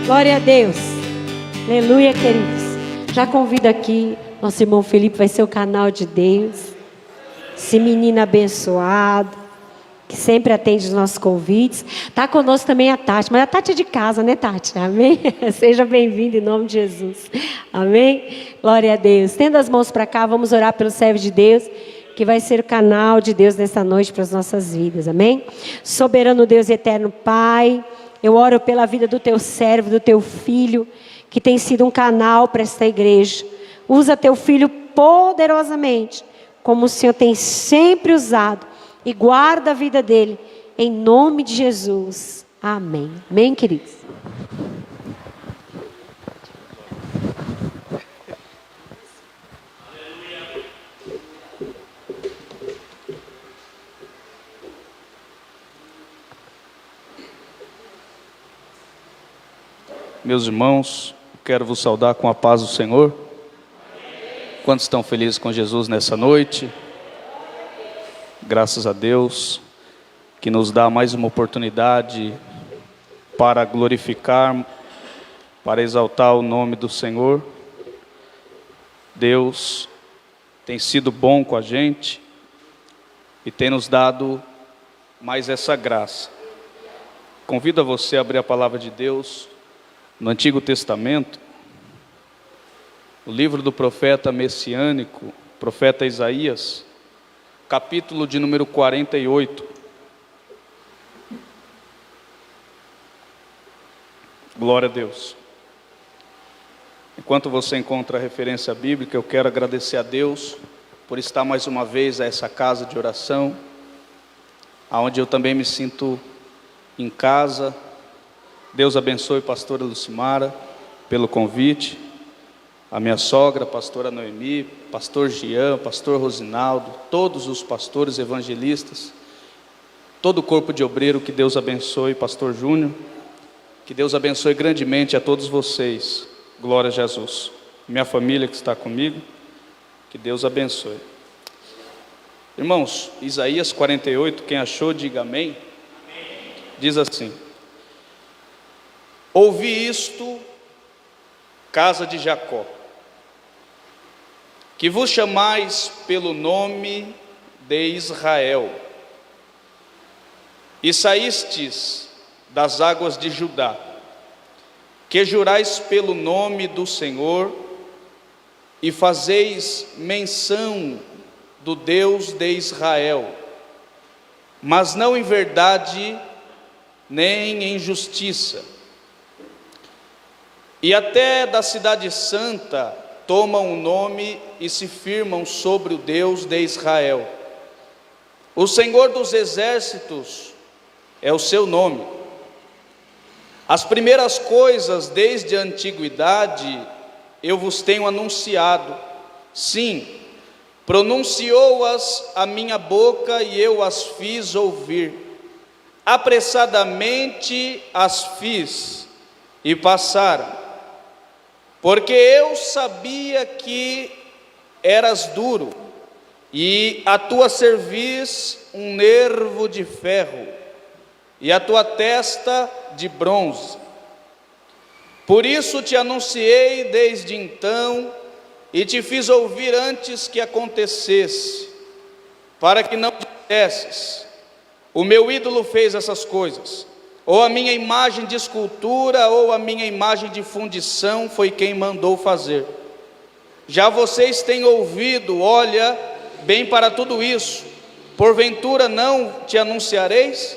Glória a Deus. Aleluia, queridos. Já convido aqui, nosso irmão Felipe vai ser o canal de Deus. Esse menino abençoado, que sempre atende os nossos convites. Está conosco também a Tati, mas a Tati é de casa, né, Tati? Amém? Seja bem-vindo em nome de Jesus. Amém? Glória a Deus. Tendo as mãos para cá, vamos orar pelo servo de Deus, que vai ser o canal de Deus nessa noite para as nossas vidas. Amém? Soberano Deus e eterno Pai, eu oro pela vida do teu servo, do teu filho, que tem sido um canal para esta igreja. Usa teu filho poderosamente, como o Senhor tem sempre usado, e guarda a vida dele, em nome de Jesus. Amém. Amém, queridos? Meus irmãos, quero vos saudar com a paz do Senhor. Quantos estão felizes com Jesus nessa noite? Graças a Deus, que nos dá mais uma oportunidade para glorificar, para exaltar o nome do Senhor. Deus tem sido bom com a gente e tem nos dado mais essa graça. Convido a você a abrir a palavra de Deus no Antigo Testamento, o livro do profeta messiânico, profeta Isaías, capítulo de número 48. Glória a Deus. Enquanto você encontra a referência bíblica, eu quero agradecer a Deus por estar mais uma vez a essa casa de oração, aonde eu também me sinto em casa. Deus abençoe a pastora Lucimara pelo convite, a minha sogra, a pastora Noemi, pastor Jean, pastor Rosinaldo, todos os pastores evangelistas, todo o corpo de obreiro, que Deus abençoe, pastor Júnior, que Deus abençoe grandemente a todos vocês, glória a Jesus. Minha família que está comigo, que Deus abençoe. Irmãos, Isaías 48, quem achou, diga amém. Diz assim: ouvi isto, casa de Jacó, que vos chamais pelo nome de Israel, e saístes das águas de Judá, que jurais pelo nome do Senhor, e fazeis menção do Deus de Israel, mas não em verdade, nem em justiça. E até da cidade santa tomam o nome e se firmam sobre o Deus de Israel. O Senhor dos exércitos é o seu nome. As primeiras coisas desde a antiguidade eu vos tenho anunciado. Sim, pronunciou-as a minha boca e eu as fiz ouvir. Apressadamente as fiz e passaram. Porque eu sabia que eras duro, e a tua cerviz um nervo de ferro, e a tua testa de bronze. Por isso te anunciei desde então, e te fiz ouvir antes que acontecesse, para que não dissesses: o meu ídolo fez essas coisas, ou a minha imagem de escultura, ou a minha imagem de fundição foi quem mandou fazer. Já vocês têm ouvido, olha bem para tudo isso. Porventura não te anunciareis?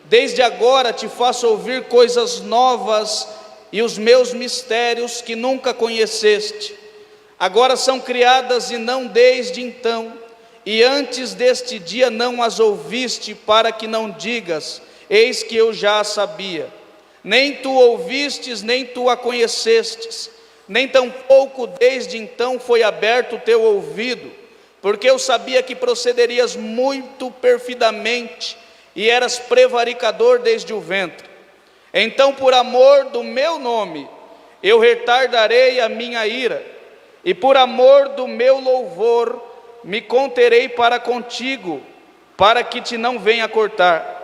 Desde agora te faço ouvir coisas novas e os meus mistérios que nunca conheceste. Agora são criadas e não desde então, e antes deste dia não as ouviste, para que não digas: eis que eu já a sabia. Nem tu ouvistes, nem tu a conhecestes, nem tampouco desde então foi aberto o teu ouvido, porque eu sabia que procederias muito perfidamente, e eras prevaricador desde o ventre. Então, por amor do meu nome, eu retardarei a minha ira, e por amor do meu louvor, me conterei para contigo, para que te não venha cortar.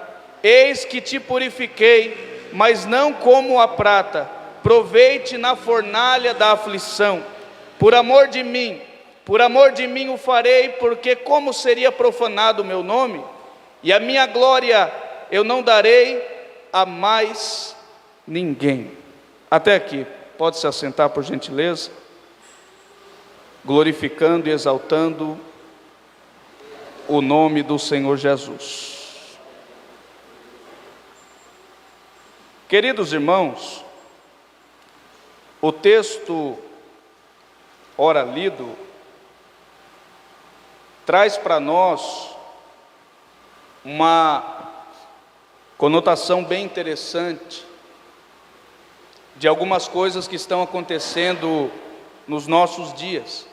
Eis que te purifiquei, mas não como a prata, provei-te na fornalha da aflição. Por amor de mim o farei, porque como seria profanado o meu nome? E a minha glória eu não darei a mais ninguém. Até aqui, pode se assentar por gentileza, glorificando e exaltando o nome do Senhor Jesus. Queridos irmãos, o texto ora lido traz para nós uma conotação bem interessante de algumas coisas que estão acontecendo nos nossos dias,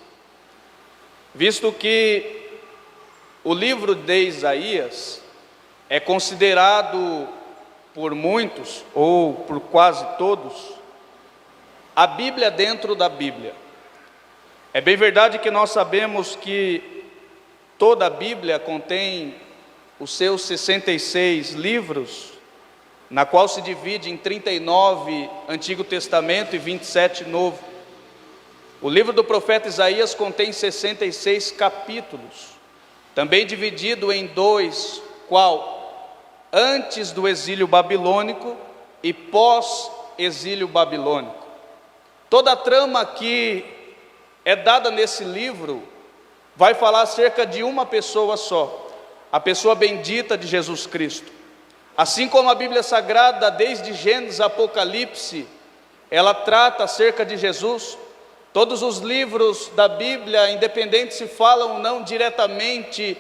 visto que o livro de Isaías é considerado por muitos, ou por quase todos, a Bíblia dentro da Bíblia. É bem verdade que nós sabemos que toda a Bíblia contém os seus 66 livros, na qual se divide em 39 Antigo Testamento e 27 Novo. O livro do profeta Isaías contém 66 capítulos, também dividido em dois, qual? Antes do exílio babilônico e pós-exílio babilônico. Toda a trama que é dada nesse livro vai falar acerca de uma pessoa só, a pessoa bendita de Jesus Cristo. Assim como a Bíblia Sagrada, desde Gênesis a Apocalipse, ela trata acerca de Jesus, todos os livros da Bíblia, independente se falam ou não diretamente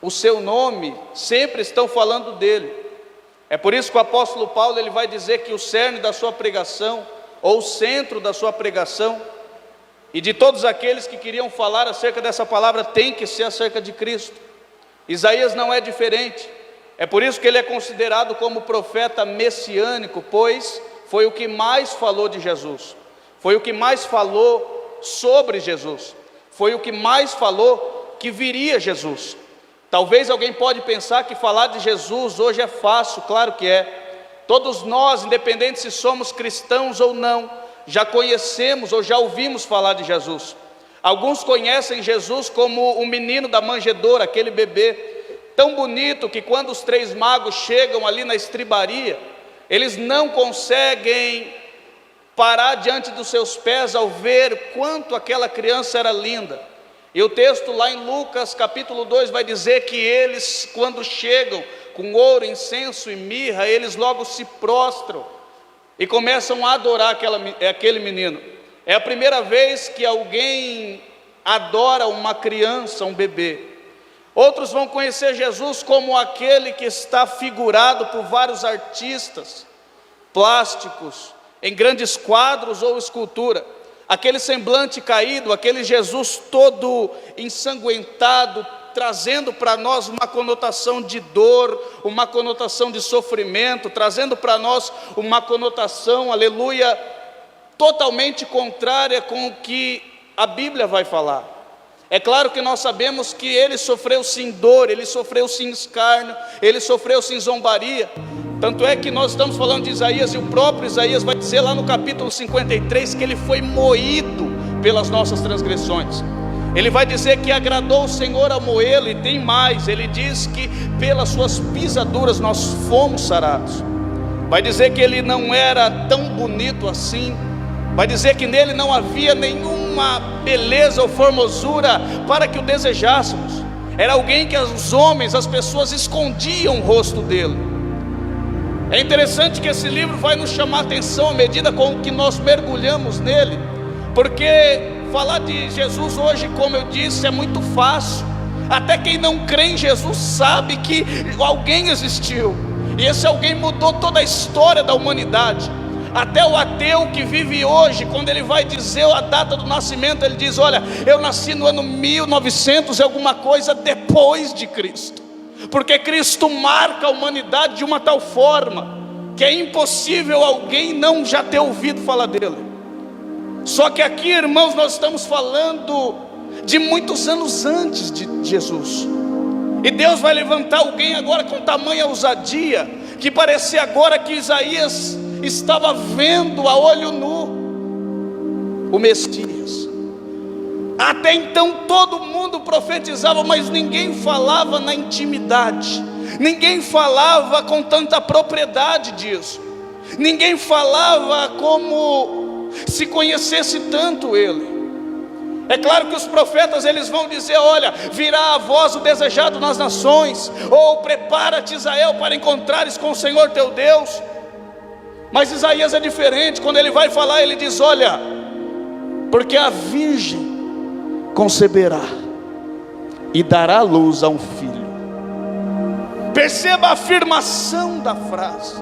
o seu nome, sempre estão falando dele. É por isso que o apóstolo Paulo ele vai dizer que o cerne da sua pregação, ou o centro da sua pregação, e de todos aqueles que queriam falar acerca dessa palavra, tem que ser acerca de Cristo. Isaías não é diferente. É por isso que ele é considerado como profeta messiânico, pois foi o que mais falou de Jesus, foi o que mais falou sobre Jesus, foi o que mais falou que viria Jesus. Talvez alguém pode pensar que falar de Jesus hoje é fácil, claro que é. Todos nós, independente se somos cristãos ou não, já conhecemos ou já ouvimos falar de Jesus. Alguns conhecem Jesus como o menino da manjedoura, aquele bebê tão bonito que quando os 3 magos chegam ali na estribaria, eles não conseguem parar diante dos seus pés ao ver quanto aquela criança era linda. E o texto lá em Lucas capítulo 2 vai dizer que eles, quando chegam com ouro, incenso e mirra, eles logo se prostram e começam a adorar aquele menino. É a primeira vez que alguém adora uma criança, um bebê. Outros vão conhecer Jesus como aquele que está figurado por vários artistas plásticos, em grandes quadros ou escultura. Aquele semblante caído, aquele Jesus todo ensanguentado, trazendo para nós uma conotação de dor, uma conotação de sofrimento, trazendo para nós uma conotação, aleluia, totalmente contrária com o que a Bíblia vai falar. É claro que nós sabemos que ele sofreu sim dor, ele sofreu sim escárnio, ele sofreu sim zombaria. Tanto é que nós estamos falando de Isaías, e o próprio Isaías vai dizer lá no capítulo 53 que ele foi moído pelas nossas transgressões. Ele vai dizer que agradou o Senhor a moê-lo, e tem mais, ele diz que pelas suas pisaduras nós fomos sarados. Vai dizer que ele não era tão bonito assim, vai dizer que nele não havia nenhuma beleza ou formosura para que o desejássemos. Era alguém que os homens, as pessoas escondiam o rosto dele. É interessante que esse livro vai nos chamar a atenção à medida com que nós mergulhamos nele, porque falar de Jesus hoje, como eu disse, é muito fácil. Até quem não crê em Jesus sabe que alguém existiu, e esse alguém mudou toda a história da humanidade. Até o ateu que vive hoje, quando ele vai dizer a data do nascimento, ele diz: olha, eu nasci no ano 1900 e alguma coisa depois de Cristo, porque Cristo marca a humanidade de uma tal forma que é impossível alguém não já ter ouvido falar dele. Só que aqui, irmãos, nós estamos falando de muitos anos antes de Jesus, e Deus vai levantar alguém agora com tamanha ousadia, que parecia agora que Isaías estava vendo a olho nu o Messias. Até então todo mundo profetizava, mas ninguém falava na intimidade, ninguém falava com tanta propriedade disso, ninguém falava como se conhecesse tanto ele. É claro que os profetas eles vão dizer: olha, virá a voz o desejado nas nações, ou prepara-te, Israel, para encontrares com o Senhor teu Deus. Mas Isaías é diferente. Quando ele vai falar, ele diz: olha, porque a virgem conceberá e dará luz a um filho. Perceba a afirmação da frase.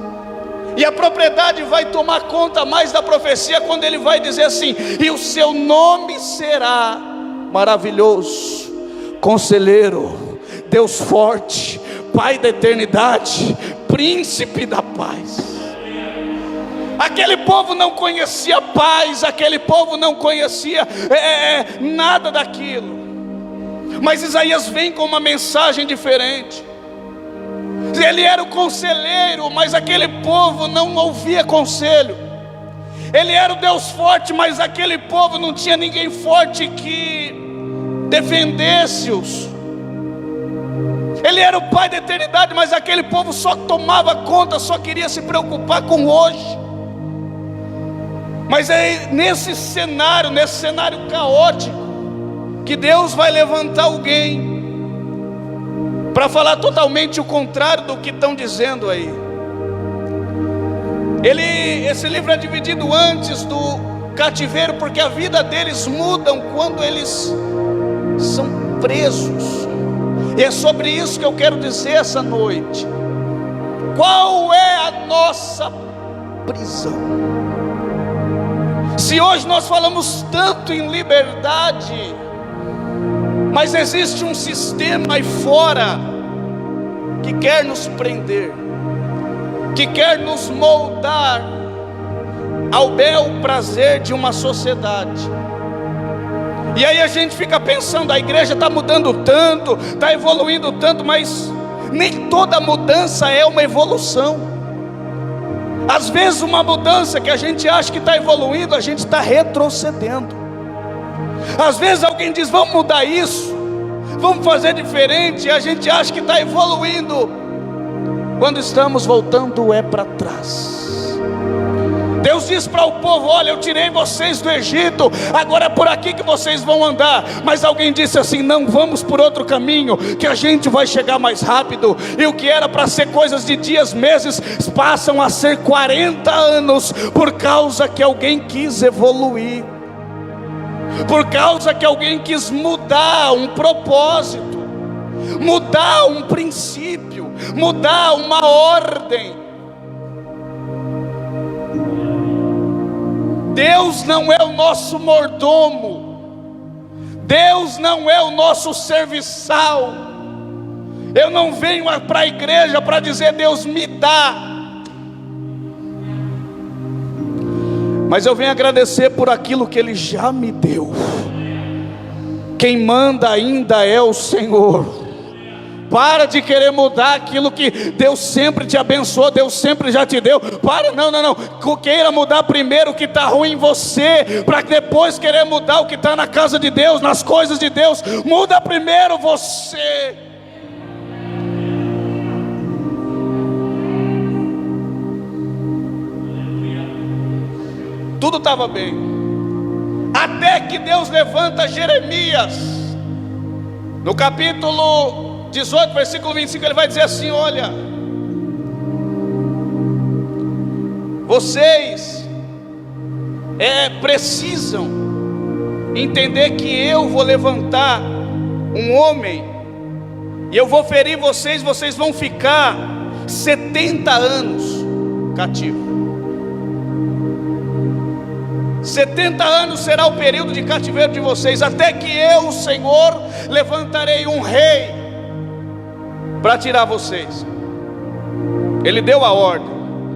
E a propriedade vai tomar conta mais da profecia quando ele vai dizer assim: e o seu nome será Maravilhoso, Conselheiro, Deus Forte, Pai da Eternidade, Príncipe da Paz. Aquele povo não conhecia paz, aquele povo não conhecia nada daquilo. Mas Isaías vem com uma mensagem diferente. Ele era o conselheiro, mas aquele povo não ouvia conselho. Ele era o Deus forte, mas aquele povo não tinha ninguém forte que defendesse-os. Ele era o Pai da eternidade, mas aquele povo só tomava conta, só queria se preocupar com hoje. Mas é nesse cenário caótico, que Deus vai levantar alguém para falar totalmente o contrário do que estão dizendo aí. Esse livro é dividido antes do cativeiro, porque a vida deles mudam quando eles são presos. E é sobre isso que eu quero dizer essa noite. Qual é a nossa prisão? Se hoje nós falamos tanto em liberdade, mas existe um sistema aí fora que quer nos prender, que quer nos moldar ao bel prazer de uma sociedade. E aí a gente fica pensando: a igreja está mudando tanto, está evoluindo tanto, mas nem toda mudança é uma evolução. Às vezes uma mudança que a gente acha que está evoluindo, a gente está retrocedendo. Às vezes alguém diz: vamos mudar isso, vamos fazer diferente, e a gente acha que está evoluindo, quando estamos voltando para trás. Deus diz para o povo: olha, eu tirei vocês do Egito, agora é por aqui que vocês vão andar. Mas alguém disse assim: não, vamos por outro caminho, que a gente vai chegar mais rápido. E o que era para ser coisas de dias, meses, passam a ser 40 anos, por causa que alguém quis evoluir, por causa que alguém quis mudar um propósito, mudar um princípio, mudar uma ordem. Deus não é o nosso mordomo, Deus não é o nosso serviçal. Eu não venho para a igreja para dizer: Deus me dá, mas eu venho agradecer por aquilo que Ele já me deu. Quem manda ainda é o Senhor. Para de querer mudar aquilo que Deus sempre te abençoou, Deus sempre já te deu. Para, não. Queira mudar primeiro o que está ruim em você, para depois querer mudar o que está na casa de Deus, nas coisas de Deus. Muda primeiro você. Tudo estava bem, até que Deus levanta Jeremias, no capítulo 18, versículo 25, ele vai dizer assim: olha, vocês precisam entender que eu vou levantar um homem, e eu vou ferir vocês, vocês vão ficar 70 anos cativos. 70 anos será o período de cativeiro de vocês, até que eu, o Senhor, levantarei um rei para tirar vocês. Ele deu a ordem,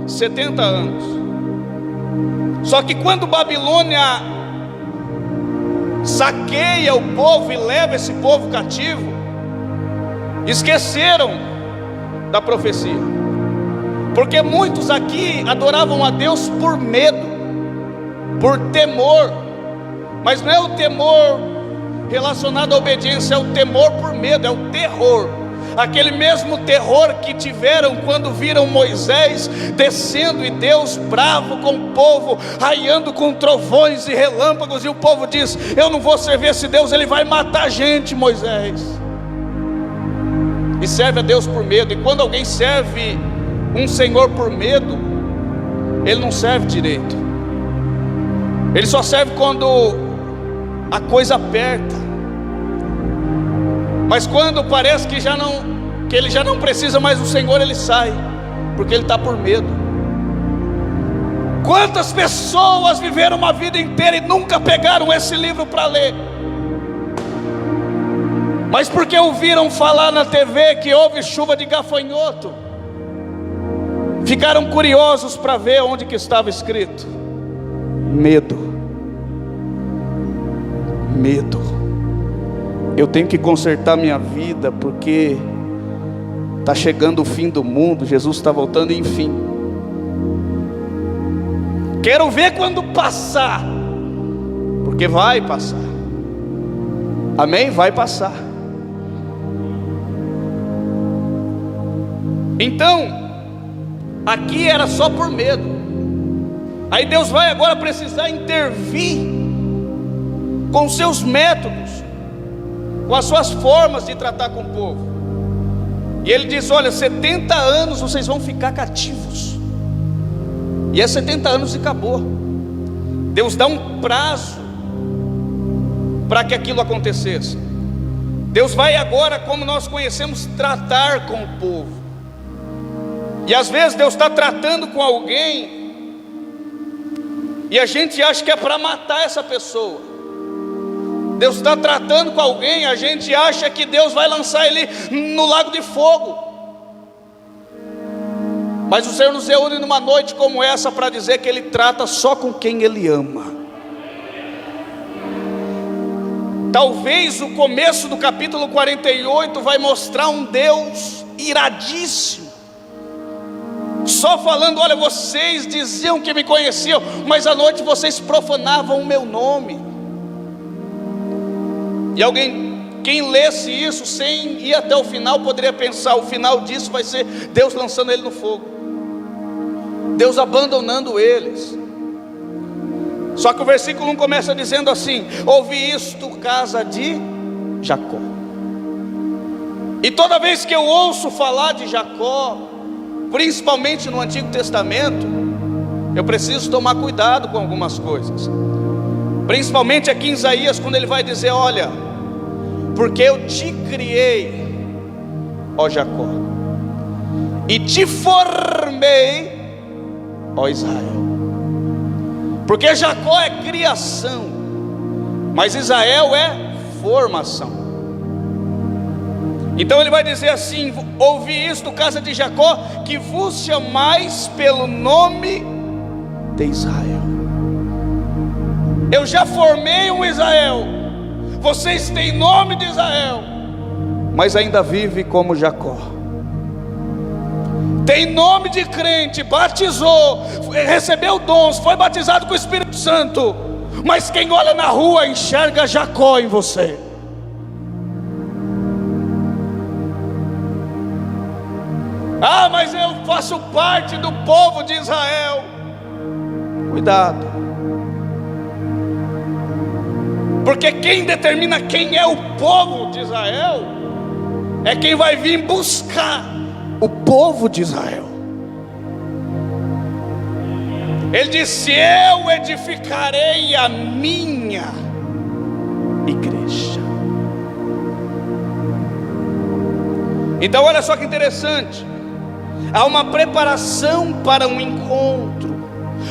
70 anos. Só que quando Babilônia saqueia o povo e leva esse povo cativo, esqueceram da profecia. Porque muitos aqui adoravam a Deus por medo, por temor, mas não é o temor relacionado à obediência, é o temor por medo, é o terror. Aquele mesmo terror que tiveram quando viram Moisés descendo e Deus bravo com o povo, raiando com trovões e relâmpagos, e o povo diz: eu não vou servir esse Deus, ele vai matar a gente, Moisés. E serve a Deus por medo. E quando alguém serve um Senhor por medo, ele não serve direito. Ele só serve quando a coisa aperta. Mas quando parece que ele já não precisa mais do Senhor, ele sai, porque ele está por medo. Quantas pessoas viveram uma vida inteira e nunca pegaram esse livro para ler, mas porque ouviram falar na TV que houve chuva de gafanhoto, ficaram curiosos para ver onde que estava escrito? Medo. Eu tenho que consertar minha vida, porque está chegando o fim do mundo, Jesus está voltando, enfim. Quero ver quando passar, porque vai passar. Amém? Vai passar. Então, aqui era só por medo. Aí Deus vai agora precisar intervir com os seus métodos, com as suas formas de tratar com o povo. E ele diz: olha, 70 anos vocês vão ficar cativos. E é 70 anos e acabou. Deus dá um prazo para que aquilo acontecesse. Deus vai agora, como nós conhecemos, tratar com o povo. E às vezes Deus está tratando com alguém e a gente acha que é para matar essa pessoa. Deus está tratando com alguém e a gente acha que Deus vai lançar ele no lago de fogo. Mas o Senhor nos reúne numa noite como essa para dizer que Ele trata só com quem Ele ama. Talvez o começo do capítulo 48 vai mostrar um Deus iradíssimo, só falando: olha, vocês diziam que me conheciam, mas à noite vocês profanavam o meu nome. E alguém, quem lesse isso sem ir até o final, poderia pensar: o final disso vai ser Deus lançando ele no fogo, Deus abandonando eles. Só que o versículo 1 começa dizendo assim: ouvi isto, casa de Jacó. E toda vez que eu ouço falar de Jacó, principalmente no Antigo Testamento, eu preciso tomar cuidado com algumas coisas. Principalmente aqui em Isaías, quando ele vai dizer: olha, porque eu te criei, ó Jacó, e te formei, ó Israel. Porque Jacó é criação, mas Israel é formação. Então ele vai dizer assim: ouvi isto, casa de Jacó, que vos chamais pelo nome de Israel. Eu já formei um Israel, vocês têm nome de Israel, mas ainda vive como Jacó. Tem nome de crente, batizou, recebeu dons, foi batizado com o Espírito Santo, mas quem olha na rua enxerga Jacó em você. Ah, mas eu faço parte do povo de Israel. Cuidado, porque quem determina quem é o povo de Israel é quem vai vir buscar o povo de Israel. Ele disse: eu edificarei a minha igreja. Então olha só que interessante, há uma preparação para um encontro,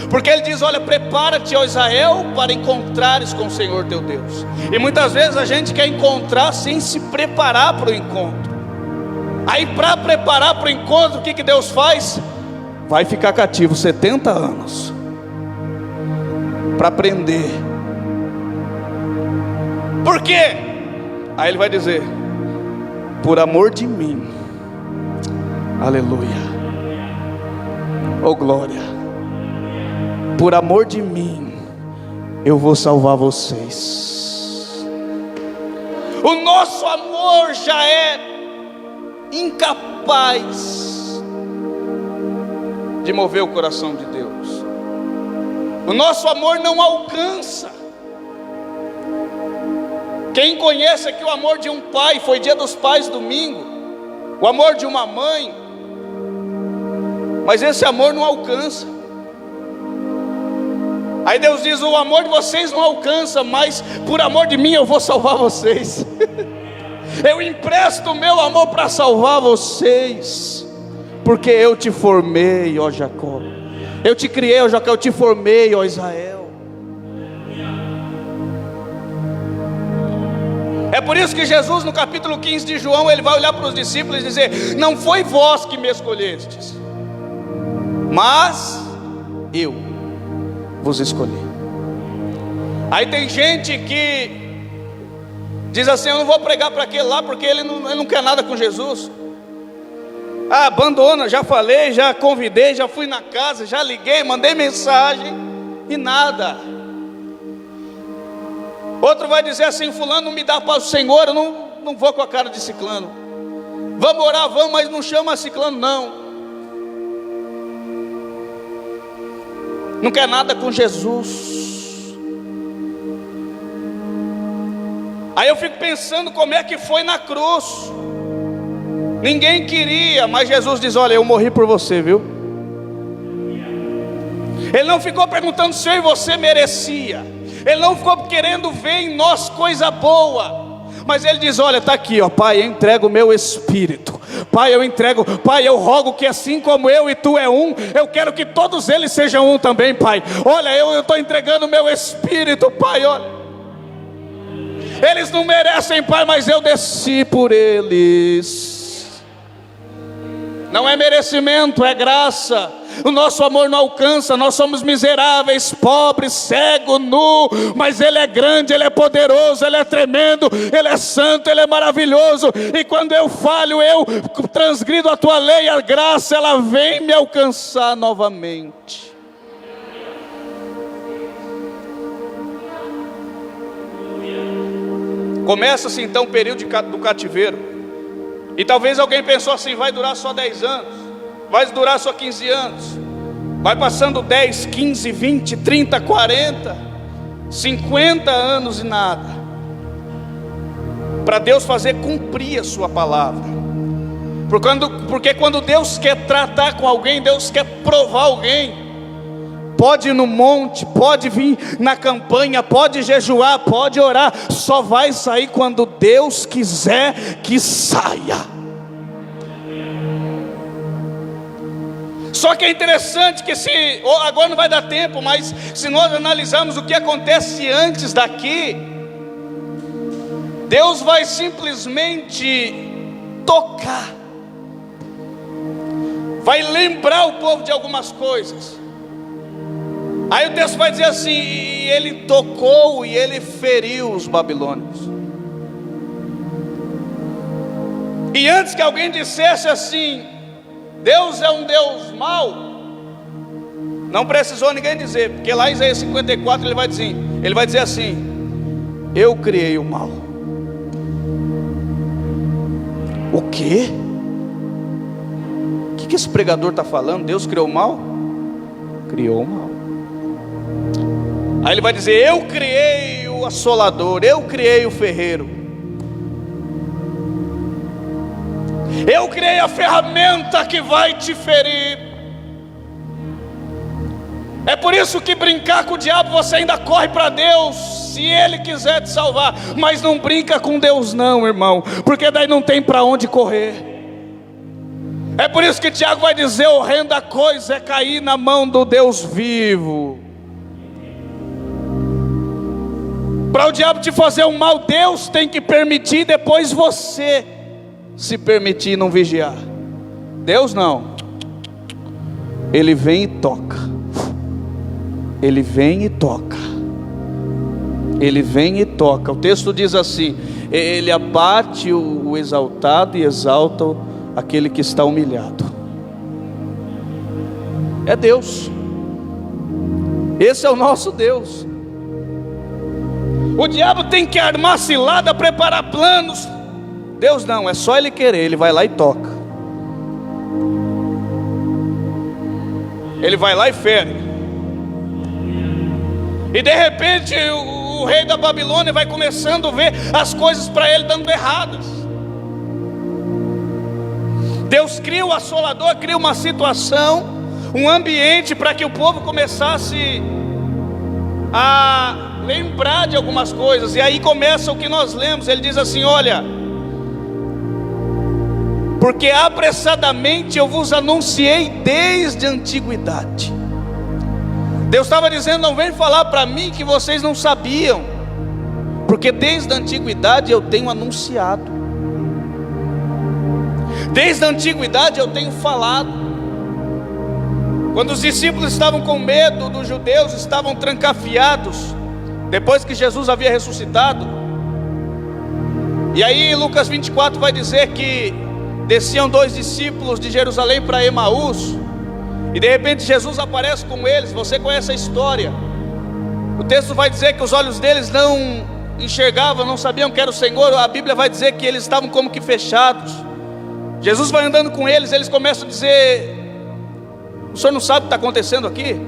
porque ele diz: olha, prepara-te, ó Israel, para encontrares com o Senhor teu Deus. E muitas vezes a gente quer encontrar sem se preparar para o encontro. Aí para preparar para o encontro, o que Deus faz? Vai ficar cativo 70 anos para aprender. Por quê? Aí ele vai dizer: por amor de mim. Aleluia. Oh glória, por amor de mim, eu vou salvar vocês. O nosso amor já é incapaz de mover o coração de Deus. O nosso amor não alcança. Quem conhece aqui o amor de um pai, foi dia dos pais domingo, o amor de uma mãe, mas esse amor não alcança. Aí Deus diz: o amor de vocês não alcança, mas por amor de mim eu vou salvar vocês. Eu empresto o meu amor para salvar vocês, porque eu te formei, ó Jacó. Eu te criei, ó Jacó, eu te formei, ó Israel. É por isso que Jesus, no capítulo 15 de João, ele vai olhar para os discípulos e dizer: não foi vós que me escolhestes, mas eu vos escolhi. Aí tem gente que diz assim: eu não vou pregar para aquele lá, porque ele não quer nada com Jesus. Ah, abandona, já falei, já convidei, já fui na casa, já liguei, mandei mensagem e nada. Outro vai dizer assim: fulano não me dá paz do Senhor, eu não vou com a cara de ciclano. Vamos orar, vamos, mas não chama ciclano não. Não quer nada com Jesus. Aí eu fico pensando como é que foi na cruz. Ninguém queria, mas Jesus diz: olha, eu morri por você, viu? Ele não ficou perguntando se eu e você merecia. Ele não ficou querendo ver em nós coisa boa, mas ele diz: olha, está aqui, ó, Pai, eu entrego o meu espírito. Pai, eu entrego, Pai, eu rogo que assim como eu e tu é um, eu quero que todos eles sejam um também, Pai. Olha, eu estou entregando o meu espírito, Pai, olha. Eles não merecem, Pai, mas eu desci por eles. Não é merecimento, é graça. O nosso amor não alcança, nós somos miseráveis, pobres, cegos, nu, mas Ele é grande, Ele é poderoso, Ele é tremendo, Ele é santo, Ele é maravilhoso. E quando eu falho, eu transgrido a Tua lei, a graça ela vem me alcançar novamente. Começa-se então o período do cativeiro. E talvez alguém pensou assim: vai durar só 10 anos, vai durar só 15 anos. Vai passando 10, 15, 20, 30, 40, 50 anos e nada, para Deus fazer cumprir a sua palavra. Porque quando Deus quer tratar com alguém, Deus quer provar alguém. Pode ir no monte, pode vir na campanha, pode jejuar, pode orar, só vai sair quando Deus quiser que saia. Só que é interessante que agora não vai dar tempo, mas se nós analisarmos o que acontece antes daqui, Deus vai simplesmente tocar, vai lembrar o povo de algumas coisas. Aí o texto vai dizer assim: e ele tocou e ele feriu os babilônios. E antes que alguém dissesse assim: Deus é um Deus mau, não precisou ninguém dizer, porque lá em Isaías 54 ele vai dizer assim: eu criei o mal. O quê? O que esse pregador está falando? Deus criou o mal? Criou o mal. Aí ele vai dizer: eu criei o assolador, eu criei o ferreiro, eu criei a ferramenta que vai te ferir. É por isso que brincar com o diabo, você ainda corre para Deus, se Ele quiser te salvar. Mas não brinca com Deus não, irmão, porque daí não tem para onde correr. É por isso que Tiago vai dizer: horrenda coisa é cair na mão do Deus vivo. Para o diabo te fazer um mal, Deus tem que permitir, depois você se permitir não vigiar. Deus não. Ele vem e toca. Ele vem e toca. Ele vem e toca. O texto diz assim: Ele abate o exaltado e exalta aquele que está humilhado. É Deus. Esse é o nosso Deus. O diabo tem que armar cilada, preparar planos. Deus não, é só Ele querer, Ele vai lá e toca. Ele vai lá e fere. E de repente o rei da Babilônia vai começando a ver as coisas para ele dando erradas. Deus cria o assolador, cria uma situação, um ambiente para que o povo começasse a lembrar de algumas coisas. E aí começa o que nós lemos. Ele diz assim: olha, porque apressadamente eu vos anunciei desde a antiguidade. Deus estava dizendo: não vem falar para mim que vocês não sabiam, porque desde a antiguidade eu tenho anunciado, desde a antiguidade eu tenho falado. Quando os discípulos estavam com medo dos judeus, estavam trancafiados, depois que Jesus havia ressuscitado, e aí Lucas 24 vai dizer que desciam 2 discípulos de Jerusalém para Emaús, e de repente Jesus aparece com eles. Você conhece a história. O texto vai dizer que os olhos deles não enxergavam, não sabiam que era o Senhor. A Bíblia vai dizer que eles estavam como que fechados. Jesus vai andando com eles, eles começam a dizer: o senhor não sabe o que está acontecendo aqui?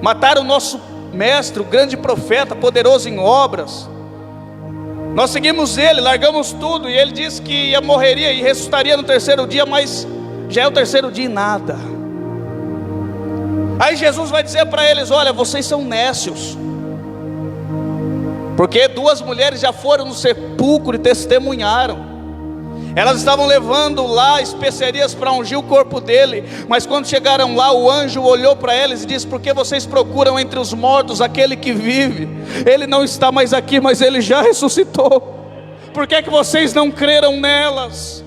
Mataram o nosso mestre, o grande profeta, poderoso em obras. Nós seguimos ele, largamos tudo, e ele disse que morreria e ressuscitaria no 3º dia, mas já é o 3º dia e nada. Aí Jesus vai dizer para eles: olha, vocês são nécios, porque 2 mulheres já foram no sepulcro e testemunharam. Elas estavam levando lá especiarias para ungir o corpo dele, mas quando chegaram lá, o anjo olhou para eles e disse: por que vocês procuram entre os mortos aquele que vive? Ele não está mais aqui, mas ele já ressuscitou. Por que vocês não creram nelas?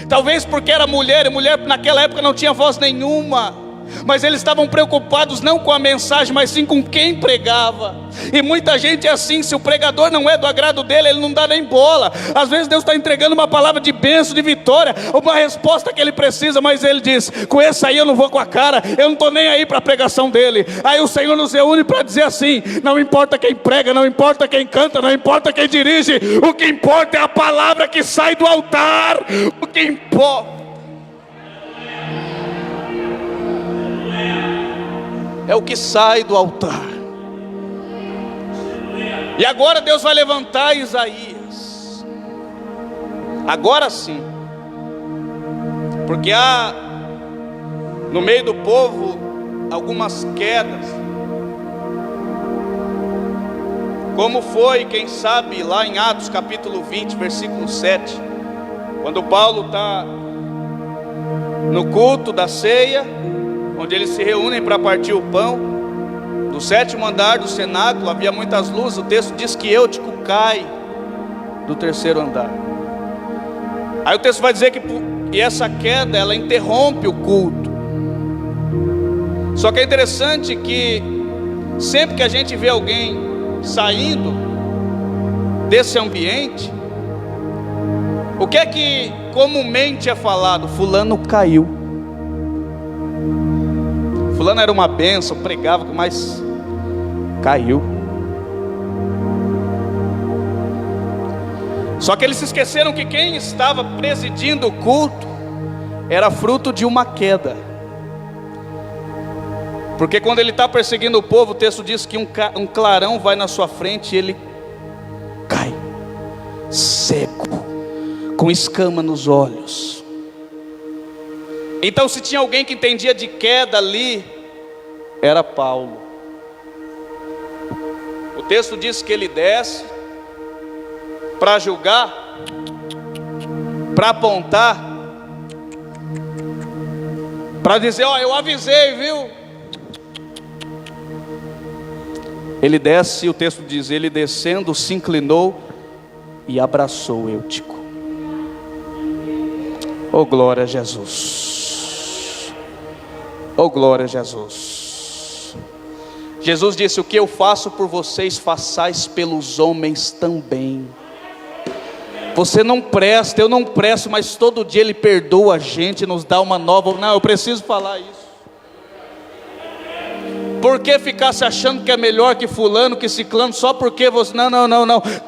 Talvez porque era mulher, e mulher naquela época não tinha voz nenhuma. Mas eles estavam preocupados não com a mensagem, mas sim com quem pregava. E muita gente é assim: se o pregador não é do agrado dele, ele não dá nem bola. Às vezes Deus está entregando uma palavra de bênção, de vitória, uma resposta que ele precisa, mas ele diz: com esse aí eu não vou com a cara, eu não estou nem aí para a pregação dele. Aí o Senhor nos reúne para dizer assim: não importa quem prega, não importa quem canta, não importa quem dirige, o que importa é a palavra que sai do altar. O que importa é o que sai do altar. E agora Deus vai levantar Isaías. Agora sim. Porque há no meio do povo algumas quedas. Como foi, quem sabe, lá em Atos capítulo 20, versículo 7. Quando Paulo está no culto da ceia, onde eles se reúnem para partir o pão, no 7º andar do cenáculo havia muitas luzes. O texto diz que Eutico cai do 3º andar. Aí o texto vai dizer que essa queda, ela interrompe o culto. Só que é interessante que sempre que a gente vê alguém saindo desse ambiente, o que é que comumente é falado? Fulano caiu. Fulano era uma bênção, pregava, mas caiu. Só que eles se esqueceram que quem estava presidindo o culto era fruto de uma queda. Porque quando ele está perseguindo o povo, o texto diz que um clarão vai na sua frente e ele cai, seco, com escama nos olhos. Então, se tinha alguém que entendia de queda ali, era Paulo. O texto diz que ele desce para julgar, para apontar, para dizer: ó, eu avisei, viu? Ele desce, o texto diz: ele descendo se inclinou e abraçou Eutico. Oh, glória a Jesus. Oh, glória a Jesus. Jesus disse: o que eu faço por vocês, façais pelos homens também. Você não presta, eu não presto, mas todo dia Ele perdoa a gente, nos dá uma nova. Não, eu preciso falar isso. Por que ficar se achando que é melhor que fulano, que ciclano, só porque você... Não.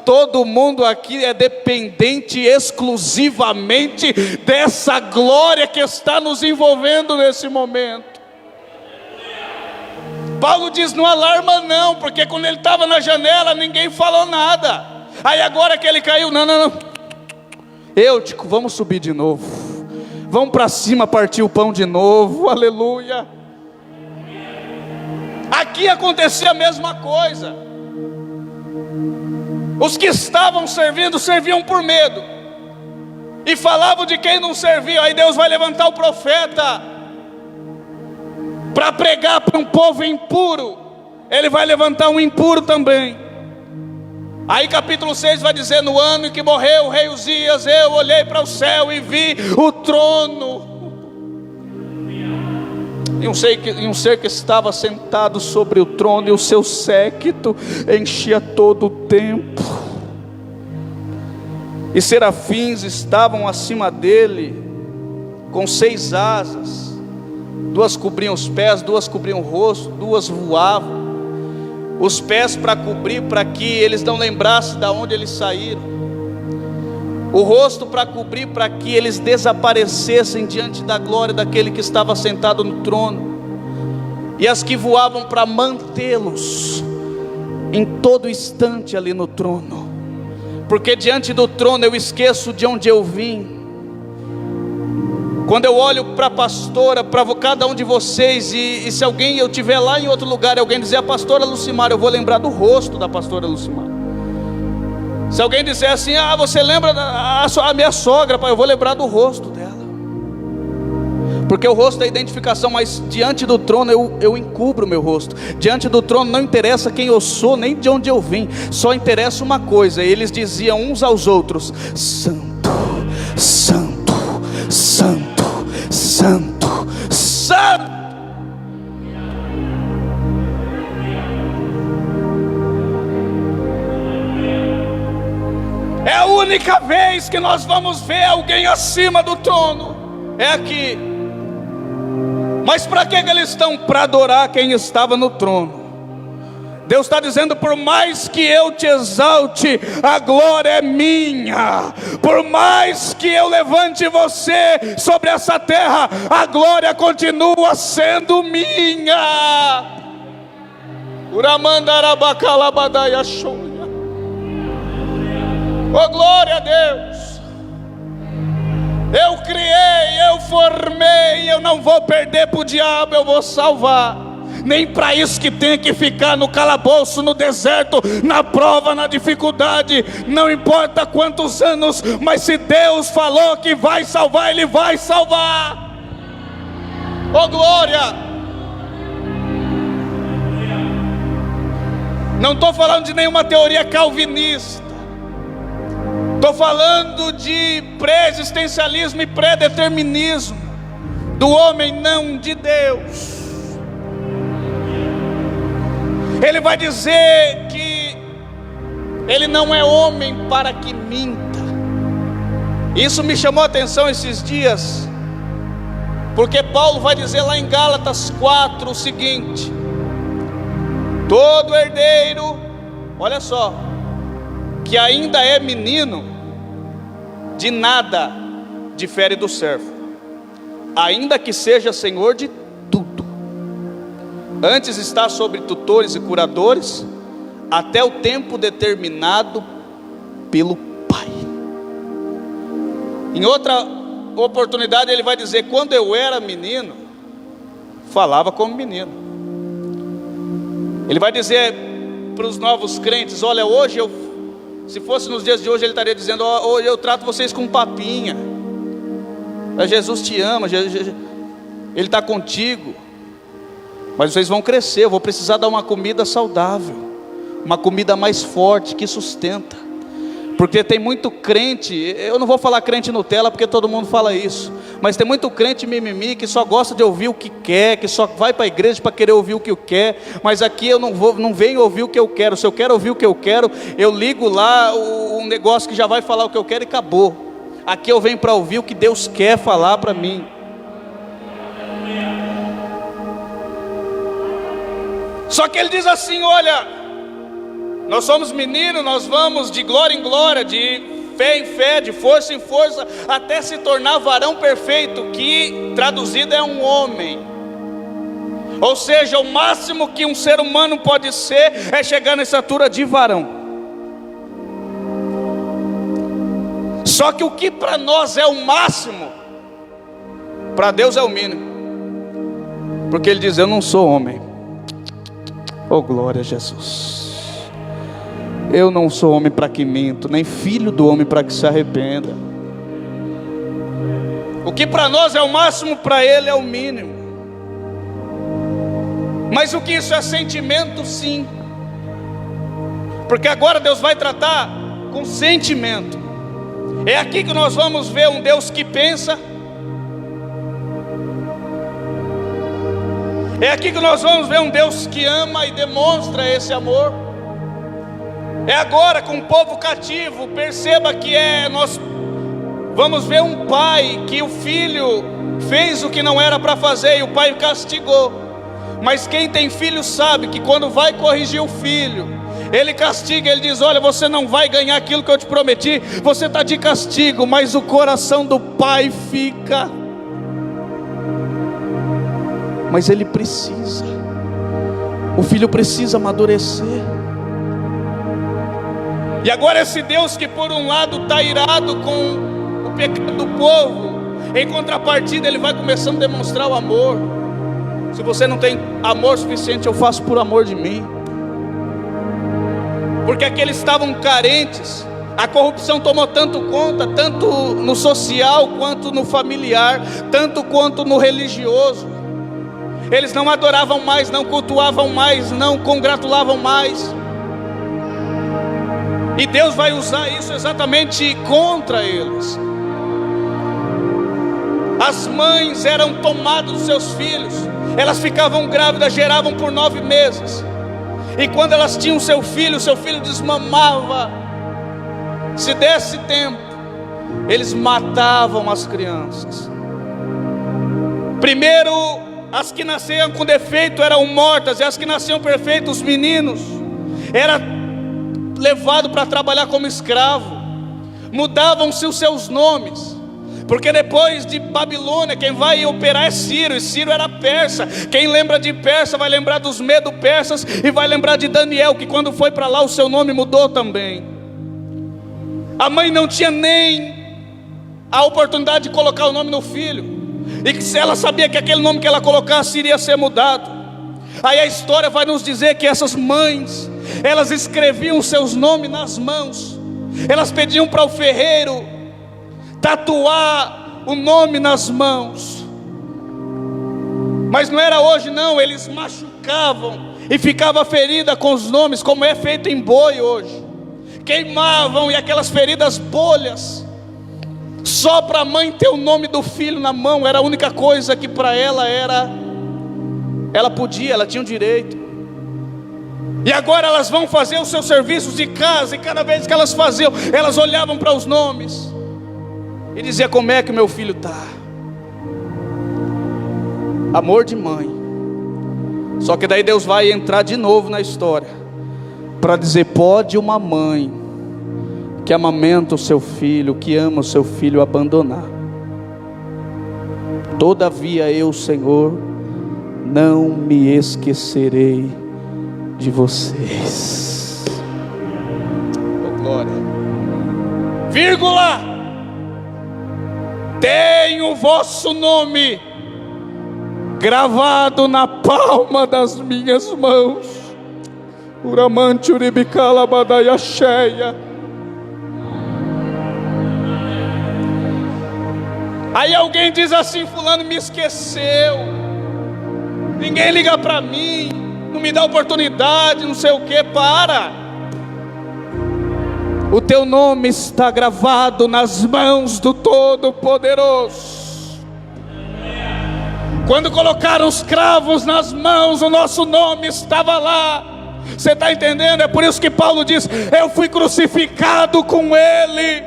Todo mundo aqui é dependente exclusivamente dessa glória que está nos envolvendo nesse momento. Paulo diz, não alarma não, porque quando ele estava na janela, ninguém falou nada. Aí agora que ele caiu, não. Eutico, vamos subir de novo. Vamos para cima partir o pão de novo, aleluia. Aqui acontecia a mesma coisa. Os que estavam servindo, serviam por medo. E falavam de quem não servia. Aí Deus vai levantar o profeta para pregar para um povo impuro. Ele vai levantar um impuro também. Aí capítulo 6 vai dizer, no ano em que morreu o rei Uzias, eu olhei para o céu e vi o trono. E um ser que estava sentado sobre o trono, e o seu séquito enchia todo o templo. E serafins estavam acima dele, com 6 asas. 2 cobriam os pés, 2 cobriam o rosto, 2 voavam. Os pés para cobrir, para que eles não lembrassem de onde eles saíram. O rosto para cobrir, para que eles desaparecessem diante da glória daquele que estava sentado no trono. E as que voavam para mantê-los em todo instante ali no trono. Porque diante do trono eu esqueço de onde eu vim. Quando eu olho para a pastora, para cada um de vocês, e se alguém, eu estiver lá em outro lugar, alguém dizer a pastora Lucimar, eu vou lembrar do rosto da pastora Lucimar. Se alguém disser assim, você lembra a minha sogra, pai, eu vou lembrar do rosto dela. Porque o rosto é a identificação, mas diante do trono eu encubro o meu rosto. Diante do trono não interessa quem eu sou, nem de onde eu vim. Só interessa uma coisa, eles diziam uns aos outros, Santo, Santo, Santo, Santo, Santo. É a única vez que nós vamos ver alguém acima do trono. É aqui. Mas para que eles estão? Para adorar quem estava no trono. Deus está dizendo, por mais que eu te exalte, a glória é minha. Por mais que eu levante você sobre essa terra, a glória continua sendo minha. Oh, glória a Deus. Eu criei, eu formei, eu não vou perder para o diabo, eu vou salvar. Nem para isso que tem que ficar no calabouço, no deserto, na prova, na dificuldade. Não importa quantos anos, mas se Deus falou que vai salvar, Ele vai salvar. Oh, glória. Não estou falando de nenhuma teoria calvinista. Estou falando de pré-existencialismo e pré-determinismo do homem, não de Deus. Ele vai dizer que ele não é homem para que minta. Isso me chamou a atenção esses dias, porque Paulo vai dizer lá em Gálatas 4 o seguinte: todo herdeiro, olha só, que ainda é menino, de nada difere do servo, ainda que seja senhor de tudo. Antes está sobre tutores e curadores, até o tempo determinado pelo Pai. Em outra oportunidade ele vai dizer, quando eu era menino, falava como menino. Ele vai dizer para os novos crentes, olha, hoje se fosse nos dias de hoje, ele estaria dizendo, hoje eu trato vocês com papinha. Jesus te ama, Ele está contigo. Mas vocês vão crescer, eu vou precisar dar uma comida saudável, uma comida mais forte, que sustenta. Porque tem muito crente, eu não vou falar crente Nutella, porque todo mundo fala isso, mas tem muito crente mimimi, que só gosta de ouvir o que quer, que só vai para a igreja para querer ouvir o que quer. Mas aqui eu não venho ouvir o que eu quero. Se eu quero ouvir o que eu quero, eu ligo lá um negócio que já vai falar o que eu quero e acabou. Aqui eu venho para ouvir o que Deus quer falar para mim. Só que ele diz assim: olha, nós somos meninos, nós vamos de glória em glória, de fé em fé, de força em força, até se tornar varão perfeito, que traduzido é um homem. Ou seja, o máximo que um ser humano pode ser é chegar na estatura de varão. Só que o que para nós é o máximo, para Deus é o mínimo. Porque Ele diz: eu não sou homem. Oh, glória a Jesus. Eu não sou homem para que minto, nem filho do homem para que se arrependa. O que para nós é o máximo, para Ele é o mínimo. Mas o que isso é sentimento? Sim. Porque agora Deus vai tratar com sentimento. É aqui que nós vamos ver um Deus que pensa. É aqui que nós vamos ver um Deus que ama e demonstra esse amor. É agora com o povo cativo. Perceba que nós vamos ver um pai que o filho fez o que não era para fazer e o pai castigou. Mas quem tem filho sabe que quando vai corrigir o filho, ele castiga, ele diz: olha, você não vai ganhar aquilo que eu te prometi, você está de castigo. Mas o coração do pai fica. Mas ele precisa, o filho precisa amadurecer. E agora esse Deus que por um lado está irado com o pecado do povo, em contrapartida Ele vai começando a demonstrar o amor. Se você não tem amor suficiente, eu faço por amor de mim. Porque aqueles estavam carentes, a corrupção tomou tanto conta, tanto no social quanto no familiar, tanto quanto no religioso. Eles não adoravam mais, não cultuavam mais, não congratulavam mais. E Deus vai usar isso exatamente contra eles. As mães eram tomadas dos seus filhos. Elas ficavam grávidas, geravam por 9 meses. E quando elas tinham seu filho desmamava. Se desse tempo, eles matavam as crianças. Primeiro, as que nasciam com defeito eram mortas, e as que nasciam perfeitos, os meninos, era levado para trabalhar como escravo. Mudavam-se os seus nomes, porque depois de Babilônia, quem vai operar é Ciro, e Ciro era persa. Quem lembra de Persa vai lembrar dos Medo-Persas, e vai lembrar de Daniel, que quando foi para lá o seu nome mudou também. A mãe não tinha nem a oportunidade de colocar o nome no filho, e se ela sabia que aquele nome que ela colocasse iria ser mudado. Aí a história vai nos dizer que essas mães, elas escreviam seus nomes nas mãos. Elas pediam para o ferreiro tatuar o nome nas mãos. Mas não era hoje não, eles machucavam e ficava ferida com os nomes, como é feito em boi hoje. Queimavam, e aquelas feridas bolhas. Só para a mãe ter o nome do filho na mão era a única coisa que para ela era. Ela podia, ela tinha o direito. E agora elas vão fazer os seus serviços de casa, e cada vez que elas faziam, elas olhavam para os nomes e diziam: como é que o meu filho está? Amor de mãe. Só que daí Deus vai entrar de novo na história para dizer: pode uma mãe que amamenta o seu filho, que ama o seu filho, abandonar. Todavia eu, Senhor, não me esquecerei de vocês. Oh, glória. Vírgula. Tenho o vosso nome gravado na palma das minhas mãos. Uramante uribicala badaia cheia. Aí alguém diz assim: fulano me esqueceu, ninguém liga para mim, não me dá oportunidade, não sei o que. Para. O teu nome está gravado nas mãos do Todo-Poderoso. Quando colocaram os cravos nas mãos, o nosso nome estava lá. Você está entendendo? É por isso que Paulo diz: eu fui crucificado com Ele.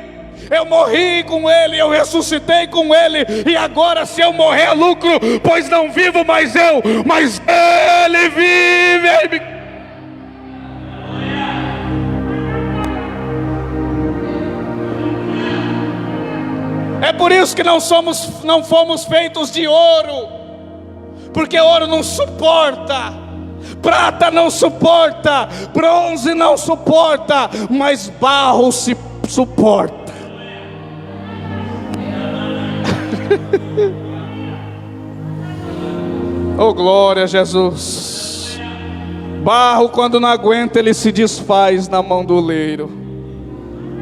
Eu morri com Ele, eu ressuscitei com Ele, e agora se eu morrer é lucro, pois não vivo mais eu, mas Ele vive. É por isso que não fomos feitos de ouro, porque ouro não suporta, prata não suporta, bronze não suporta, mas barro se suporta. Oh, glória a Jesus. Barro, quando não aguenta, ele se desfaz na mão do oleiro.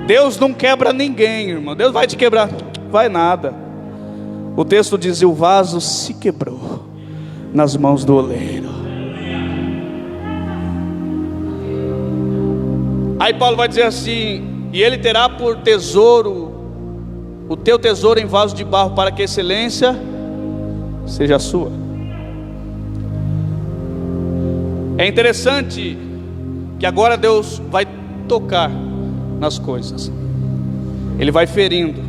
Deus não quebra ninguém, irmão. Deus vai te quebrar? Vai nada. O texto diz: o vaso se quebrou nas mãos do oleiro. Aí Paulo vai dizer assim: e ele terá por tesouro o teu tesouro em vaso de barro, para que a excelência seja sua. É interessante que agora Deus vai tocar nas coisas. Ele vai ferindo.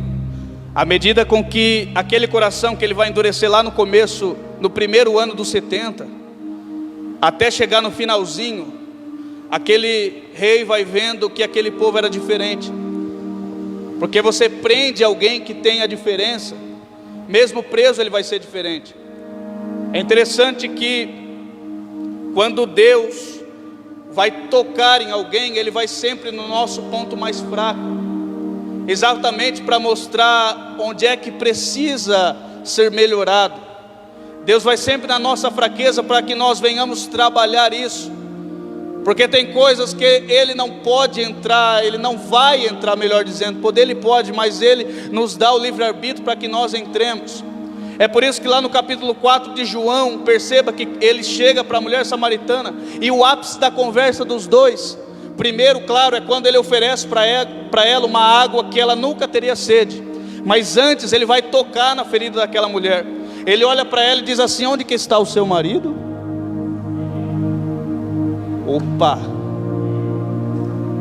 À medida com que aquele coração que ele vai endurecer lá no começo, no primeiro ano dos 70, até chegar no finalzinho, aquele rei vai vendo que aquele povo era diferente. Porque você prende alguém que tem a diferença, mesmo preso ele vai ser diferente. É interessante que quando Deus vai tocar em alguém, Ele vai sempre no nosso ponto mais fraco, exatamente para mostrar onde é que precisa ser melhorado. Deus vai sempre na nossa fraqueza para que nós venhamos trabalhar isso, porque tem coisas que Ele não pode entrar, Ele não vai entrar, melhor dizendo. Poder Ele pode, mas Ele nos dá o livre-arbítrio para que nós entremos. É por isso que lá no capítulo 4 de João, perceba que ele chega para a mulher samaritana, e o ápice da conversa dos dois, primeiro, claro, é quando ele oferece para ela uma água que ela nunca teria sede. Mas antes ele vai tocar na ferida daquela mulher. Ele olha para ela e diz assim: onde que está o seu marido? Opa!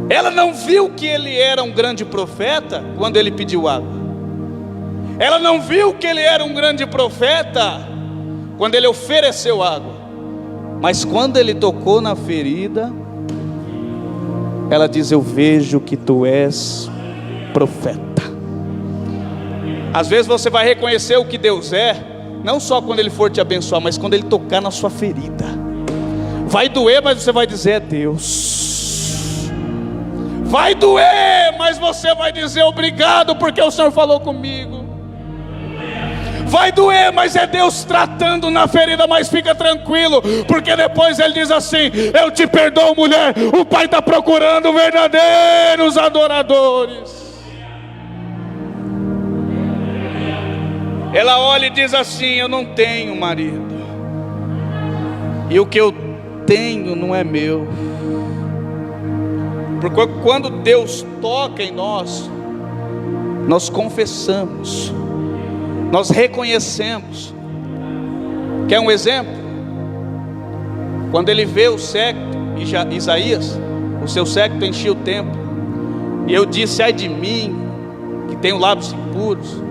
Ela não viu que ele era um grande profeta quando ele pediu água. Ela não viu que ele era um grande profeta quando ele ofereceu água. Mas quando ele tocou na ferida, ela diz: eu vejo que tu és profeta. Às vezes você vai reconhecer o que Deus é, não só quando Ele for te abençoar, mas quando Ele tocar na sua ferida. Vai doer, mas você vai dizer: é Deus. Vai doer, mas você vai dizer: obrigado, porque o Senhor falou comigo. Vai doer, mas é Deus tratando na ferida, mas fica tranquilo, porque depois Ele diz assim: eu te perdoo, mulher, o Pai está procurando verdadeiros adoradores. Ela olha e diz assim: eu não tenho marido, e o que eu tenho não é meu. Porque quando Deus toca em nós, nós confessamos, nós reconhecemos. Quer um exemplo? Quando ele vê o séquito, Isaías, o seu séquito enchia o templo, e eu disse: ai de mim, que tenho lábios impuros,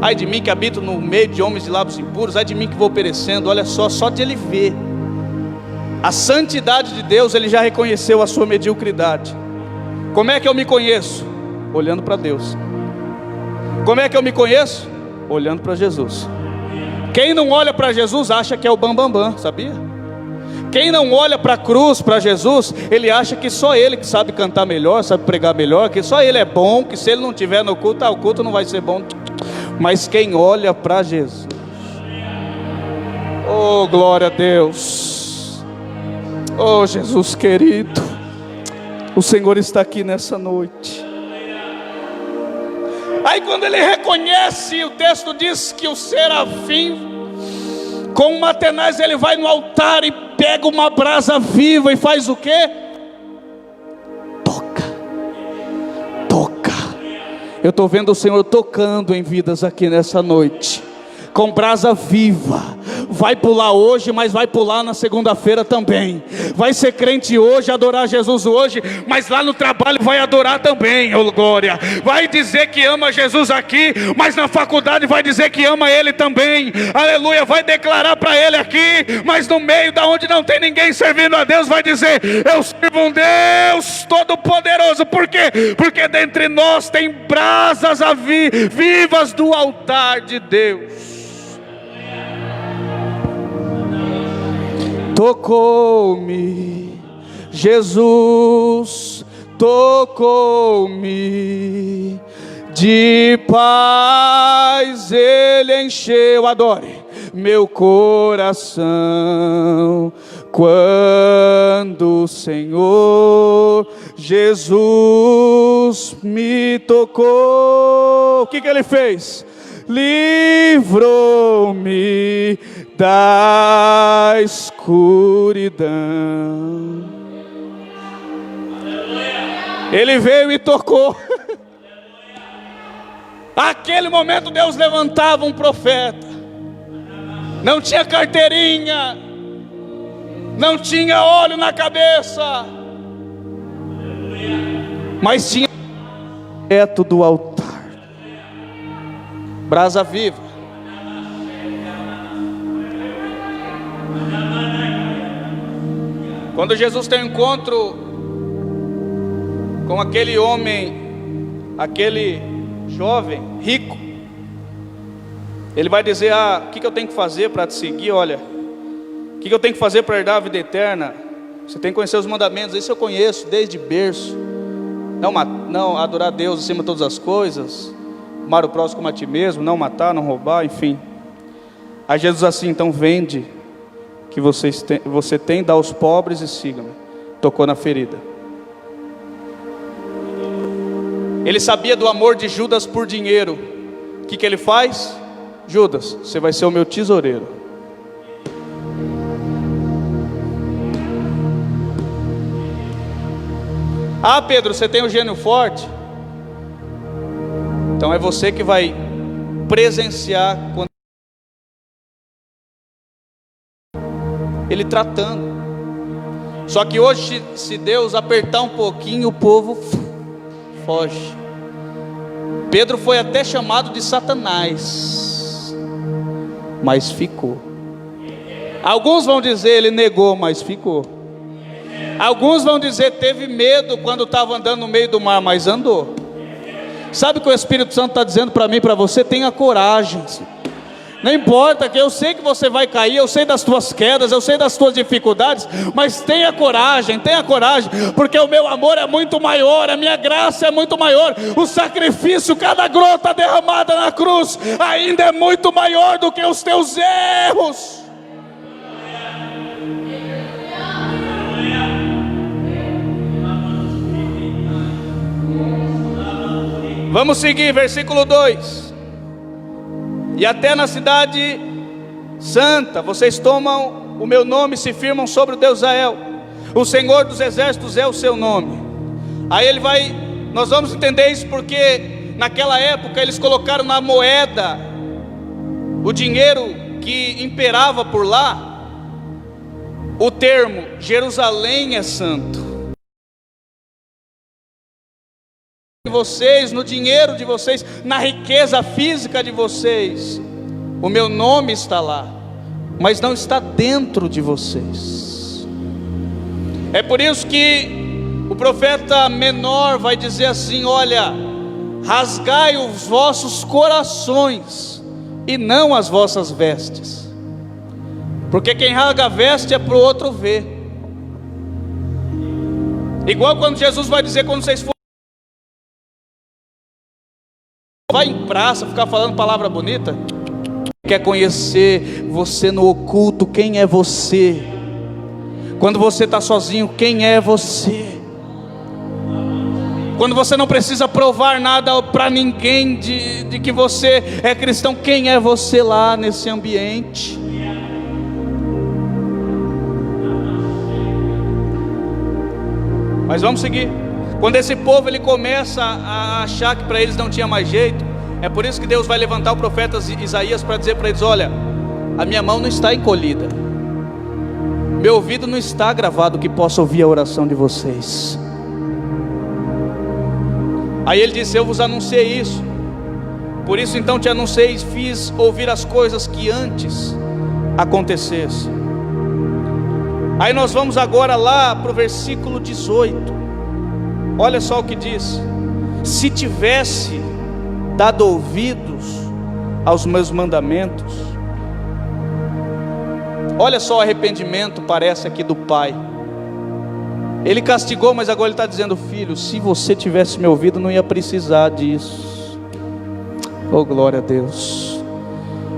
ai de mim que habito no meio de homens de lábios impuros, ai de mim que vou perecendo. Olha só de ele ver a santidade de Deus, ele já reconheceu a sua mediocridade. Como é que eu me conheço? Olhando para Deus. Como é que eu me conheço? Olhando para Jesus. Quem não olha para Jesus acha que é o bambambam, sabia? Quem não olha para a cruz, para Jesus, ele acha que só ele que sabe cantar melhor, sabe pregar melhor, que só ele é bom, que se ele não estiver no culto, o culto não vai ser bom. Mas quem olha para Jesus, oh glória a Deus, oh Jesus querido, o Senhor está aqui nessa noite. Aí quando ele reconhece, o texto diz que o serafim, com uma tenaz, ele vai no altar e pega uma brasa viva e faz o quê? Toca. Eu estou vendo o Senhor tocando em vidas aqui nessa noite, com brasa viva, vai pular hoje, mas vai pular na segunda-feira também. Vai ser crente hoje, adorar Jesus hoje, mas lá no trabalho vai adorar também, oh glória. Vai dizer que ama Jesus aqui, mas na faculdade vai dizer que ama Ele também, aleluia. Vai declarar para Ele aqui, mas no meio da onde não tem ninguém servindo a Deus, vai dizer: eu sirvo um Deus todo-poderoso. Por quê? Porque dentre nós tem brasas vivas do altar de Deus. Tocou-me, Jesus tocou-me, de paz Ele encheu, adore, meu coração, quando o Senhor Jesus me tocou. O que Ele fez? Livrou-me da escuridão. Ele veio e tocou. Aquele momento Deus levantava um profeta. Não tinha carteirinha, não tinha óleo na cabeça, mas tinha teto do altar, brasa viva. Quando Jesus tem um encontro com aquele homem, aquele jovem rico, ele vai dizer: o que eu tenho que fazer para te seguir? Olha, o que eu tenho que fazer para herdar a vida eterna? Você tem que conhecer os mandamentos. Isso eu conheço desde berço. Não adorar a Deus acima de todas as coisas, amar o próximo como a ti mesmo, não matar, não roubar, enfim. Aí Jesus assim: então vende que você tem, dá aos pobres e siga-me. Tocou na ferida. Ele sabia do amor de Judas por dinheiro. O que ele faz? Judas, você vai ser o meu tesoureiro. Ah, Pedro, você tem o gênio forte? Então é você que vai presenciar quando ele tratando. Só que hoje, se Deus apertar um pouquinho, o povo foge. Pedro foi até chamado de Satanás, mas ficou. Alguns vão dizer ele negou, mas ficou. Alguns vão dizer teve medo quando estava andando no meio do mar, mas andou. Sabe o que o Espírito Santo está dizendo para mim e para você? Tenha coragem. Não importa, que eu sei que você vai cair, eu sei das tuas quedas, eu sei das tuas dificuldades, mas tenha coragem, porque o meu amor é muito maior, a minha graça é muito maior, o sacrifício, cada gota derramada na cruz, ainda é muito maior do que os teus erros. Vamos seguir, versículo 2. E até na cidade santa vocês tomam o meu nome e se firmam sobre o Deus Israel. O Senhor dos exércitos é o seu nome. Aí nós vamos entender isso porque naquela época eles colocaram na moeda, o dinheiro que imperava por lá, o termo Jerusalém é santo. Vocês, no dinheiro de vocês, na riqueza física de vocês, o meu nome está lá, mas não está dentro de vocês. É por isso que o profeta menor vai dizer assim: olha, rasgai os vossos corações e não as vossas vestes, porque quem rasga a veste é para o outro ver. Igual quando Jesus vai dizer, quando vocês forem, vai em praça ficar falando palavra bonita, quer conhecer você no oculto, quem é você? Quando você está sozinho, quem é você? Quando você não precisa provar nada para ninguém de que você é cristão, quem é você lá nesse ambiente? Mas vamos seguir. Quando esse povo ele começa a achar que para eles não tinha mais jeito, é por isso que Deus vai levantar o profeta Isaías para dizer para eles: olha, a minha mão não está encolhida, meu ouvido não está gravado que possa ouvir a oração de vocês. Aí ele disse: eu vos anunciei isso, por isso então te anunciei e fiz ouvir as coisas que antes acontecessem. Aí nós vamos agora lá para o versículo 18. Olha só o que diz: se tivesse dado ouvidos aos meus mandamentos. Olha só o arrependimento, parece aqui do pai. Ele castigou, mas agora ele está dizendo: filho, se você tivesse me ouvido, não ia precisar disso. Oh, glória a Deus.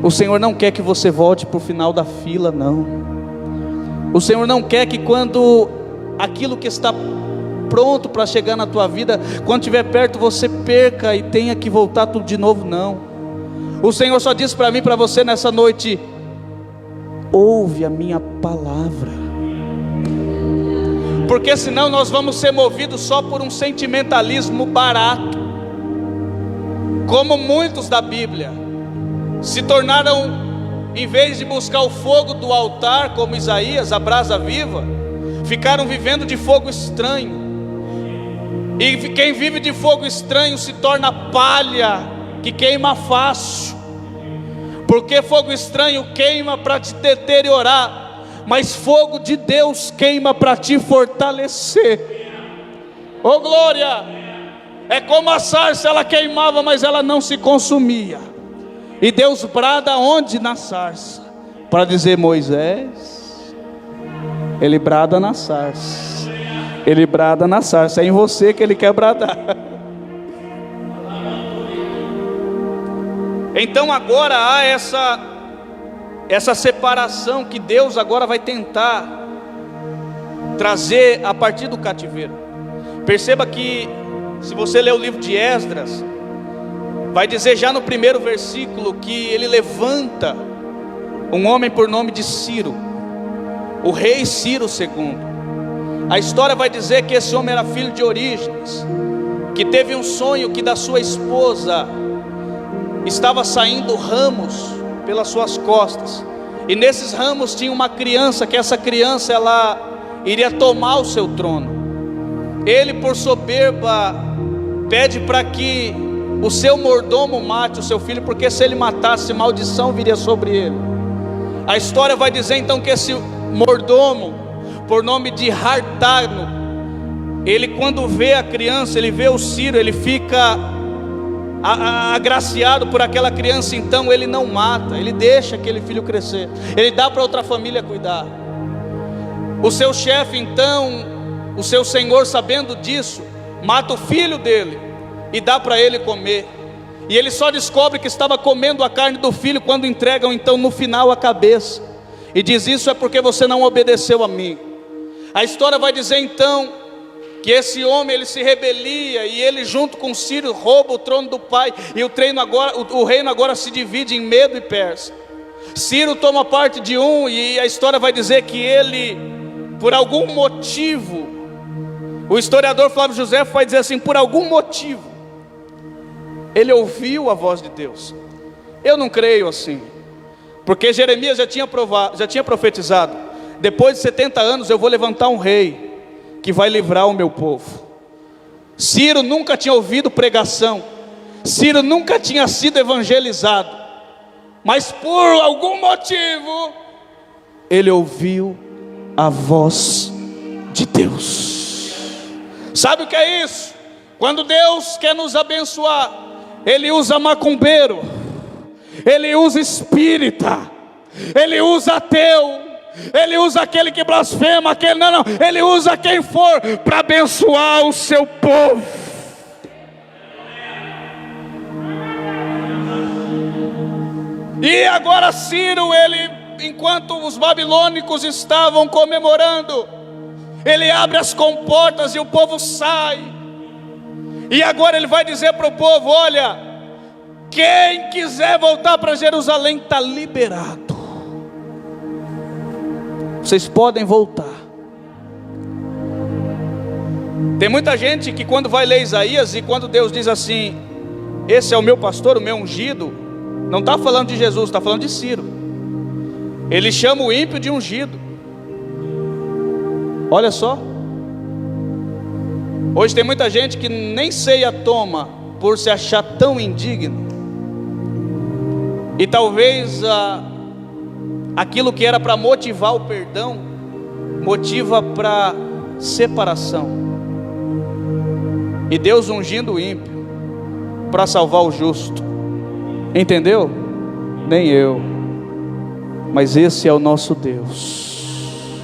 O Senhor não quer que você volte para o final da fila, não. O Senhor não quer que quando aquilo que está pronto para chegar na tua vida, quando estiver perto, você perca e tenha que voltar tudo de novo, não. O Senhor só diz para mim e para você nessa noite: ouve a minha palavra. Porque senão nós vamos ser movidos só por um sentimentalismo barato, como muitos da Bíblia se tornaram, em vez de buscar o fogo do altar, como Isaías, a brasa viva, ficaram vivendo de fogo estranho. E quem vive de fogo estranho se torna palha que queima fácil, porque fogo estranho queima para te deteriorar, mas fogo de Deus queima para te fortalecer. Oh glória! É como a sarça, ela queimava, mas ela não se consumia. E Deus brada onde? Na sarça, para dizer: Moisés, ele brada na sarça, ele brada na sarça, é em você que ele quer bradar. Então agora há essa separação que Deus agora vai tentar trazer a partir do cativeiro. Perceba que, se você ler o livro de Esdras, vai dizer já no primeiro versículo que ele levanta um homem por nome de Ciro, o rei Ciro II. A história vai dizer que esse homem era filho de Orígenes, que teve um sonho que da sua esposa estava saindo ramos pelas suas costas, e nesses ramos tinha uma criança, que essa criança ela iria tomar o seu trono. Ele, por soberba, pede para que o seu mordomo mate o seu filho, porque se ele matasse, maldição viria sobre ele. A história vai dizer então que esse mordomo, por nome de Hartagno, ele, quando vê a criança, ele vê o Ciro, ele fica agraciado por aquela criança. Então ele não mata, ele deixa aquele filho crescer, ele dá para outra família cuidar. O seu chefe então, o seu senhor, sabendo disso, mata o filho dele e dá para ele comer. E ele só descobre que estava comendo a carne do filho quando entregam então no final a cabeça, e diz: isso é porque você não obedeceu a mim. A história vai dizer então que esse homem ele se rebelia, e ele junto com Ciro rouba o trono do pai, e o reino agora se divide em Medo e Persa. Ciro toma parte de um, e a história vai dizer que ele, por algum motivo, o historiador Flávio José vai dizer assim: por algum motivo ele ouviu a voz de Deus. Eu não creio assim, porque Jeremias já tinha profetizado: depois de 70 anos eu vou levantar um rei que vai livrar o meu povo. Ciro nunca tinha ouvido pregação, Ciro nunca tinha sido evangelizado, mas por algum motivo ele ouviu a voz de Deus. Sabe o que é isso? Quando Deus quer nos abençoar, Ele usa macumbeiro, Ele usa espírita, Ele usa ateu, Ele usa aquele que blasfema, Ele usa quem for para abençoar o seu povo. E agora Ciro, ele, enquanto os babilônicos estavam comemorando, ele abre as comportas e o povo sai. E agora ele vai dizer para o povo: olha, quem quiser voltar para Jerusalém está liberado, vocês podem voltar. Tem muita gente que quando vai ler Isaías, e quando Deus diz assim: esse é o meu pastor, o meu ungido, não está falando de Jesus, está falando de Ciro. Ele chama o ímpio de ungido. Olha só. Hoje tem muita gente que nem ceia toma por se achar tão indigno. E talvez aquilo que era para motivar o perdão, motiva para separação. E Deus ungindo o ímpio para salvar o justo. Entendeu? Nem eu. Mas esse é o nosso Deus.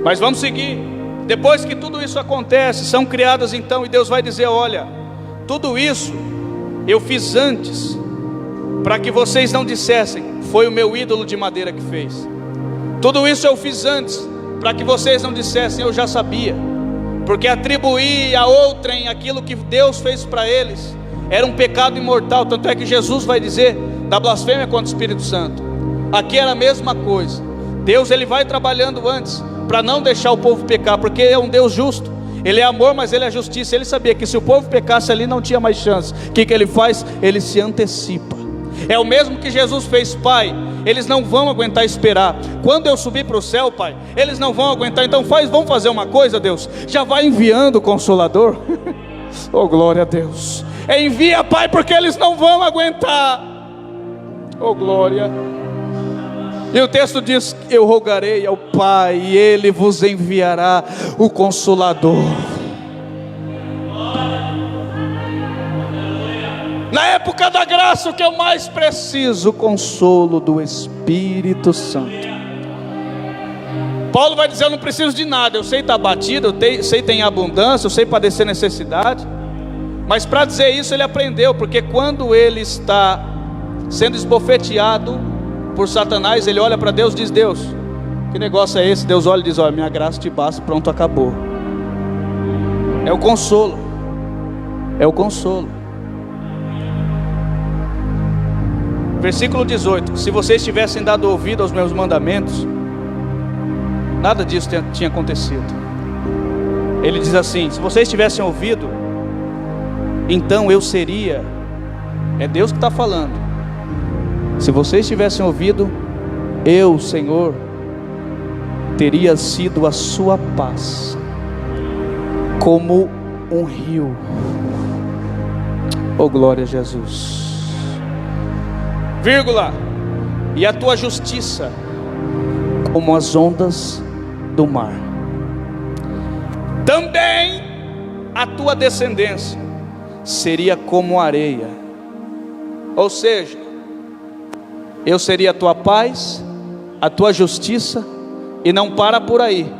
Mas vamos seguir. Depois que tudo isso acontece, são criadas então, e Deus vai dizer: olha, tudo isso eu fiz antes, para que vocês não dissessem, foi o meu ídolo de madeira que fez. Tudo isso eu fiz antes, para que vocês não dissessem, eu já sabia. Porque atribuir a outrem aquilo que Deus fez para eles era um pecado imortal. Tanto é que Jesus vai dizer da blasfêmia contra o Espírito Santo. Aqui era a mesma coisa. Deus, ele vai trabalhando antes para não deixar o povo pecar, porque é um Deus justo. Ele é amor, mas ele é justiça. Ele sabia que se o povo pecasse ali não tinha mais chance. O que ele faz? Ele se antecipa. É o mesmo que Jesus fez. Pai, eles não vão aguentar esperar. Quando eu subir para o céu, Pai, eles não vão aguentar. Então vamos fazer uma coisa, Deus. Já vai enviando o Consolador. Oh, glória a Deus. Envia, Pai, porque eles não vão aguentar. Oh, glória. E o texto diz: eu rogarei ao Pai e Ele vos enviará o Consolador. Na época da graça, o que eu mais preciso, o consolo do Espírito Santo. Paulo vai dizer: eu não preciso de nada. Eu sei estar abatido, eu sei ter abundância, eu sei padecer necessidade. Mas para dizer isso ele aprendeu, porque quando ele está sendo esbofeteado por Satanás, ele olha para Deus e diz: Deus, que negócio é esse? Deus olha e diz: olha, minha graça te basta, pronto, acabou. É o consolo. É o consolo. Versículo 18: se vocês tivessem dado ouvido aos meus mandamentos, nada disso tinha acontecido. Ele diz assim: se vocês tivessem ouvido, então eu seria, é Deus que está falando, se vocês tivessem ouvido, eu, Senhor, teria sido a sua paz, como um rio. Oh, glória a Jesus. Vírgula, e a tua justiça como as ondas do mar. Também a tua descendência seria como areia. Ou seja, eu seria a tua paz, a tua justiça. E não para por aí.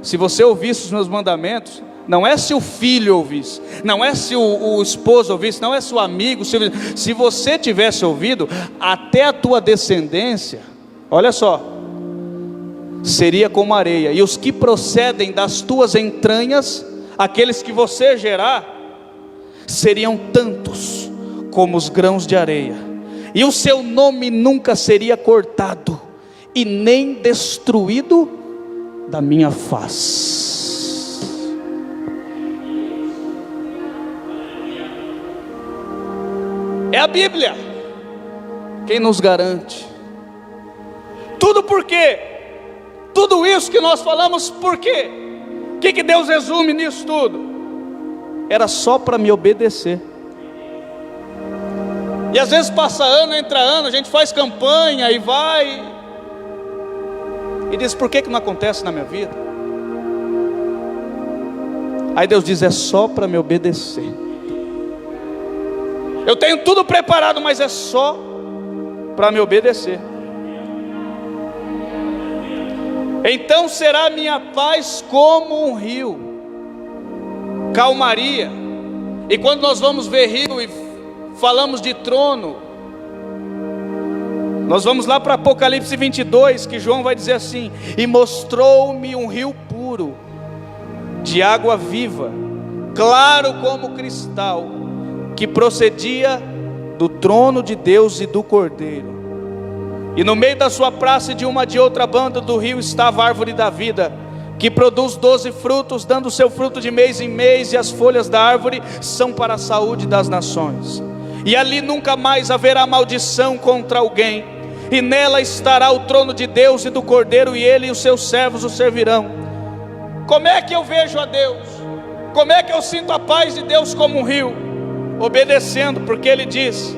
Se você ouvisse os meus mandamentos, não é se o filho ouvisse, não é se o esposo ouvisse, não é se o amigo, se você tivesse ouvido, até a tua descendência, olha só, seria como areia. E os que procedem das tuas entranhas, aqueles que você gerar, seriam tantos como os grãos de areia. E o seu nome nunca seria cortado e nem destruído da minha face. É a Bíblia quem nos garante. Tudo por quê? Tudo isso que nós falamos, por quê? O que Deus resume nisso tudo? Era só para me obedecer. E às vezes passa ano, entra ano, a gente faz campanha e vai e diz: por que não acontece na minha vida? Aí Deus diz: é só para me obedecer. Eu tenho tudo preparado, mas é só para me obedecer. Então será minha paz como um rio, calmaria. E quando nós vamos ver rio e falamos de trono, nós vamos lá para Apocalipse 22, que João vai dizer assim: e mostrou-me um rio puro, de água viva, claro como cristal, que procedia do trono de Deus e do Cordeiro. E no meio da sua praça e de uma de outra banda do rio estava a árvore da vida, que produz 12 frutos, dando seu fruto de mês em mês, e as folhas da árvore são para a saúde das nações. E ali nunca mais haverá maldição contra alguém, e nela estará o trono de Deus e do Cordeiro, e ele e os seus servos o servirão. Como é que eu vejo a Deus? Como é que eu sinto a paz de Deus como um rio? Obedecendo, porque ele diz: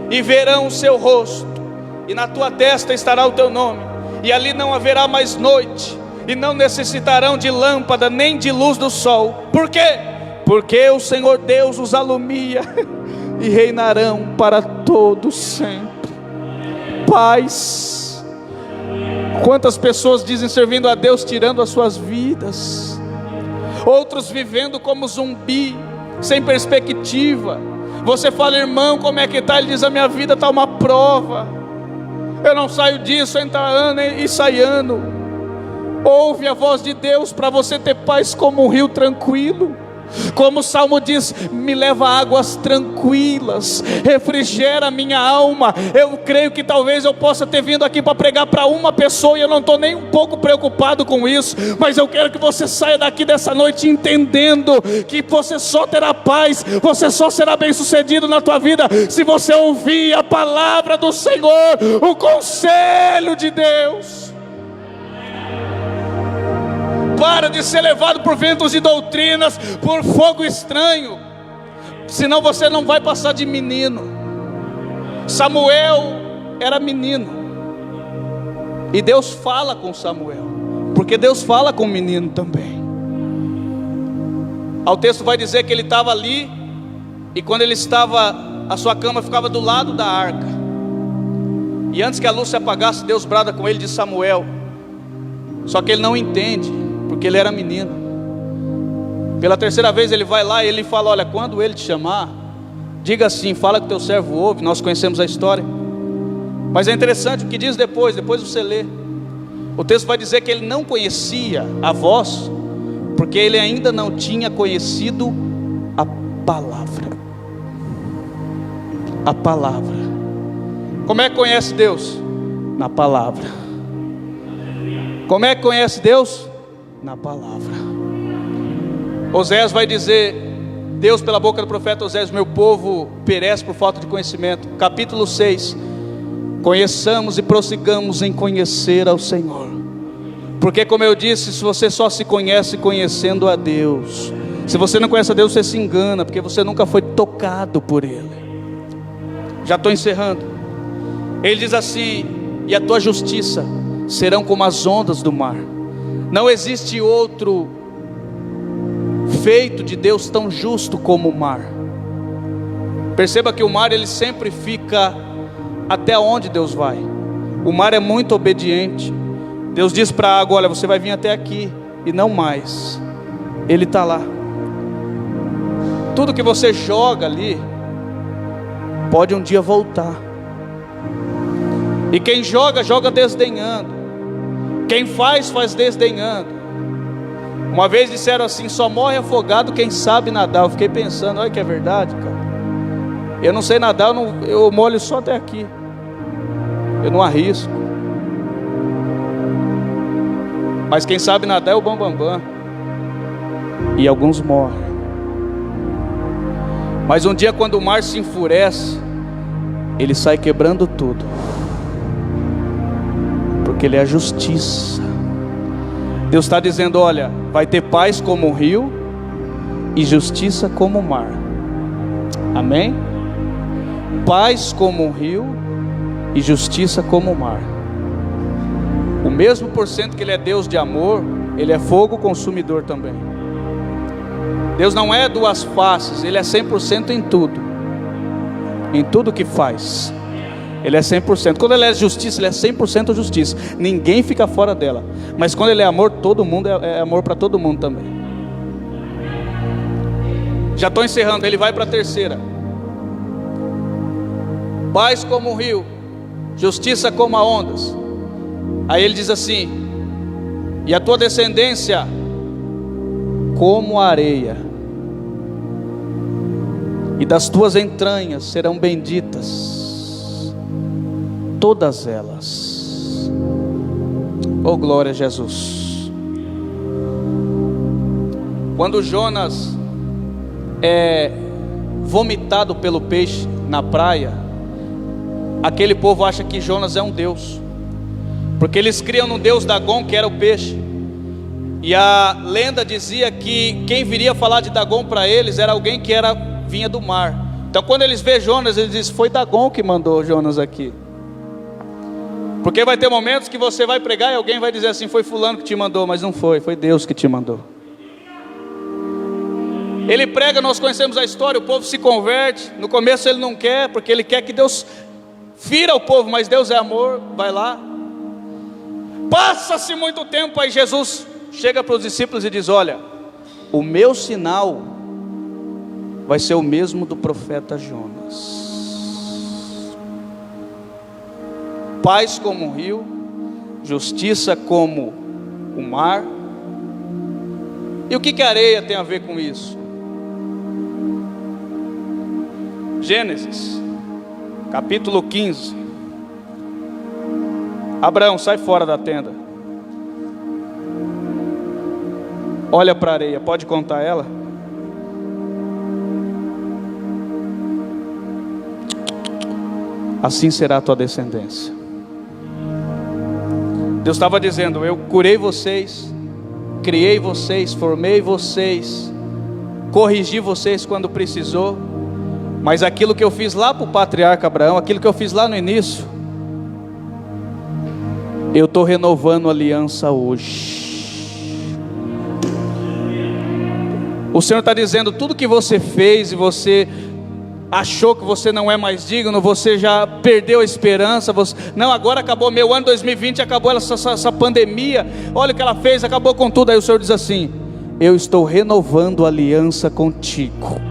e verão o seu rosto, e na tua testa estará o teu nome, e ali não haverá mais noite, e não necessitarão de lâmpada, nem de luz do sol. Por quê? Porque o Senhor Deus os alumia, e reinarão para todos sempre. Paz. Quantas pessoas dizem servindo a Deus, tirando as suas vidas, outros vivendo como zumbi, sem perspectiva. Você fala: irmão, como é que está? Ele diz: a minha vida está uma prova, eu não saio disso, entra ano e sai ano. Ouve a voz de Deus para você ter paz como um rio tranquilo. Como o Salmo diz: me leva a águas tranquilas, refrigera a minha alma. Eu creio que talvez eu possa ter vindo aqui para pregar para uma pessoa, e eu não estou nem um pouco preocupado com isso, mas eu quero que você saia daqui dessa noite entendendo que você só terá paz, você só será bem sucedido na tua vida se você ouvir a palavra do Senhor, o conselho de Deus. Para de ser levado por ventos de doutrinas, por fogo estranho, senão você não vai passar de menino. Samuel era menino, e Deus fala com Samuel, porque Deus fala com o menino também. O texto vai dizer que ele estava ali, e quando ele estava, a sua cama ficava do lado da arca, e antes que a luz se apagasse, Deus brada com ele de Samuel. Só que ele não entende, porque ele era menino. Pela terceira vez ele vai lá e ele fala: olha, quando ele te chamar, diga assim, fala que teu servo ouve. Nós conhecemos a história, mas é interessante o que diz depois você lê. O texto vai dizer que ele não conhecia a voz, porque ele ainda não tinha conhecido a palavra. A palavra. Como é que conhece Deus? Na palavra. Como é que conhece Deus? Na palavra. Oséias vai dizer, Deus pela boca do profeta Oséias: meu povo perece por falta de conhecimento. Capítulo 6: conheçamos e prossigamos em conhecer ao Senhor, porque como eu disse, se você só se conhece conhecendo a Deus, se você não conhece a Deus, você se engana, porque você nunca foi tocado por Ele. Já estou encerrando. Ele diz assim: e a tua justiça serão como as ondas do mar. Não existe outro feito de Deus tão justo como o mar. Perceba que o mar, ele sempre fica até onde Deus vai. O mar é muito obediente. Deus diz para a água: olha, você vai vir até aqui e não mais. Ele está lá. Tudo que você joga ali pode um dia voltar. E quem joga, joga desdenhando. Quem faz desdenhando. Uma vez disseram assim: só morre afogado quem sabe nadar. Eu fiquei pensando, olha que é verdade, cara. Eu não sei nadar, eu molho só até aqui. Eu não arrisco. Mas quem sabe nadar é o bambambam. E alguns morrem. Mas um dia, quando o mar se enfurece, ele sai quebrando tudo, porque ele é a justiça. Deus está dizendo: olha, vai ter paz como o rio e justiça como o mar. Amém? Paz como o rio e justiça como o mar. O mesmo porcento que Ele é Deus de amor, Ele é fogo consumidor também. Deus não é duas faces, Ele é 100% em tudo. Em tudo que faz Ele é 100%. Quando Ele é justiça, Ele é 100% justiça. Ninguém fica fora dela. Mas quando Ele é amor, todo mundo é amor para todo mundo também. Já estou encerrando. Ele vai para a terceira. Paz como o rio, justiça como as ondas. Aí ele diz assim: e a tua descendência como a areia, e das tuas entranhas serão benditas todas elas. Oh, glória a Jesus. Quando Jonas é vomitado pelo peixe na praia, aquele povo acha que Jonas é um deus, porque eles criam no deus Dagon, que era o peixe. E a lenda dizia que quem viria falar de Dagon para eles era alguém que vinha do mar. Então quando eles vê Jonas, eles dizem: foi Dagon que mandou Jonas aqui. Porque vai ter momentos que você vai pregar e alguém vai dizer assim: foi fulano que te mandou, mas não foi, foi Deus que te mandou. Ele prega, nós conhecemos a história, o povo se converte. No começo ele não quer, porque ele quer que Deus fira o povo, mas Deus é amor, vai lá. Passa-se muito tempo, aí Jesus chega para os discípulos e diz: olha, o meu sinal vai ser o mesmo do profeta Jonas. Paz como um rio, justiça como o mar. E o que a areia tem a ver com isso? Gênesis, capítulo 15. Abraão, sai fora da tenda. Olha para a areia, pode contar ela? Assim será a tua descendência. Deus estava dizendo: eu curei vocês, criei vocês, formei vocês, corrigi vocês quando precisou, mas aquilo que eu fiz lá para o patriarca Abraão, aquilo que eu fiz lá no início, eu estou renovando a aliança hoje. O Senhor está dizendo: tudo que você fez e você achou que você não é mais digno, você já perdeu a esperança, não, agora acabou, meu ano 2020 acabou, essa pandemia, olha o que ela fez, acabou com tudo. Aí o Senhor diz assim: eu estou renovando a aliança contigo.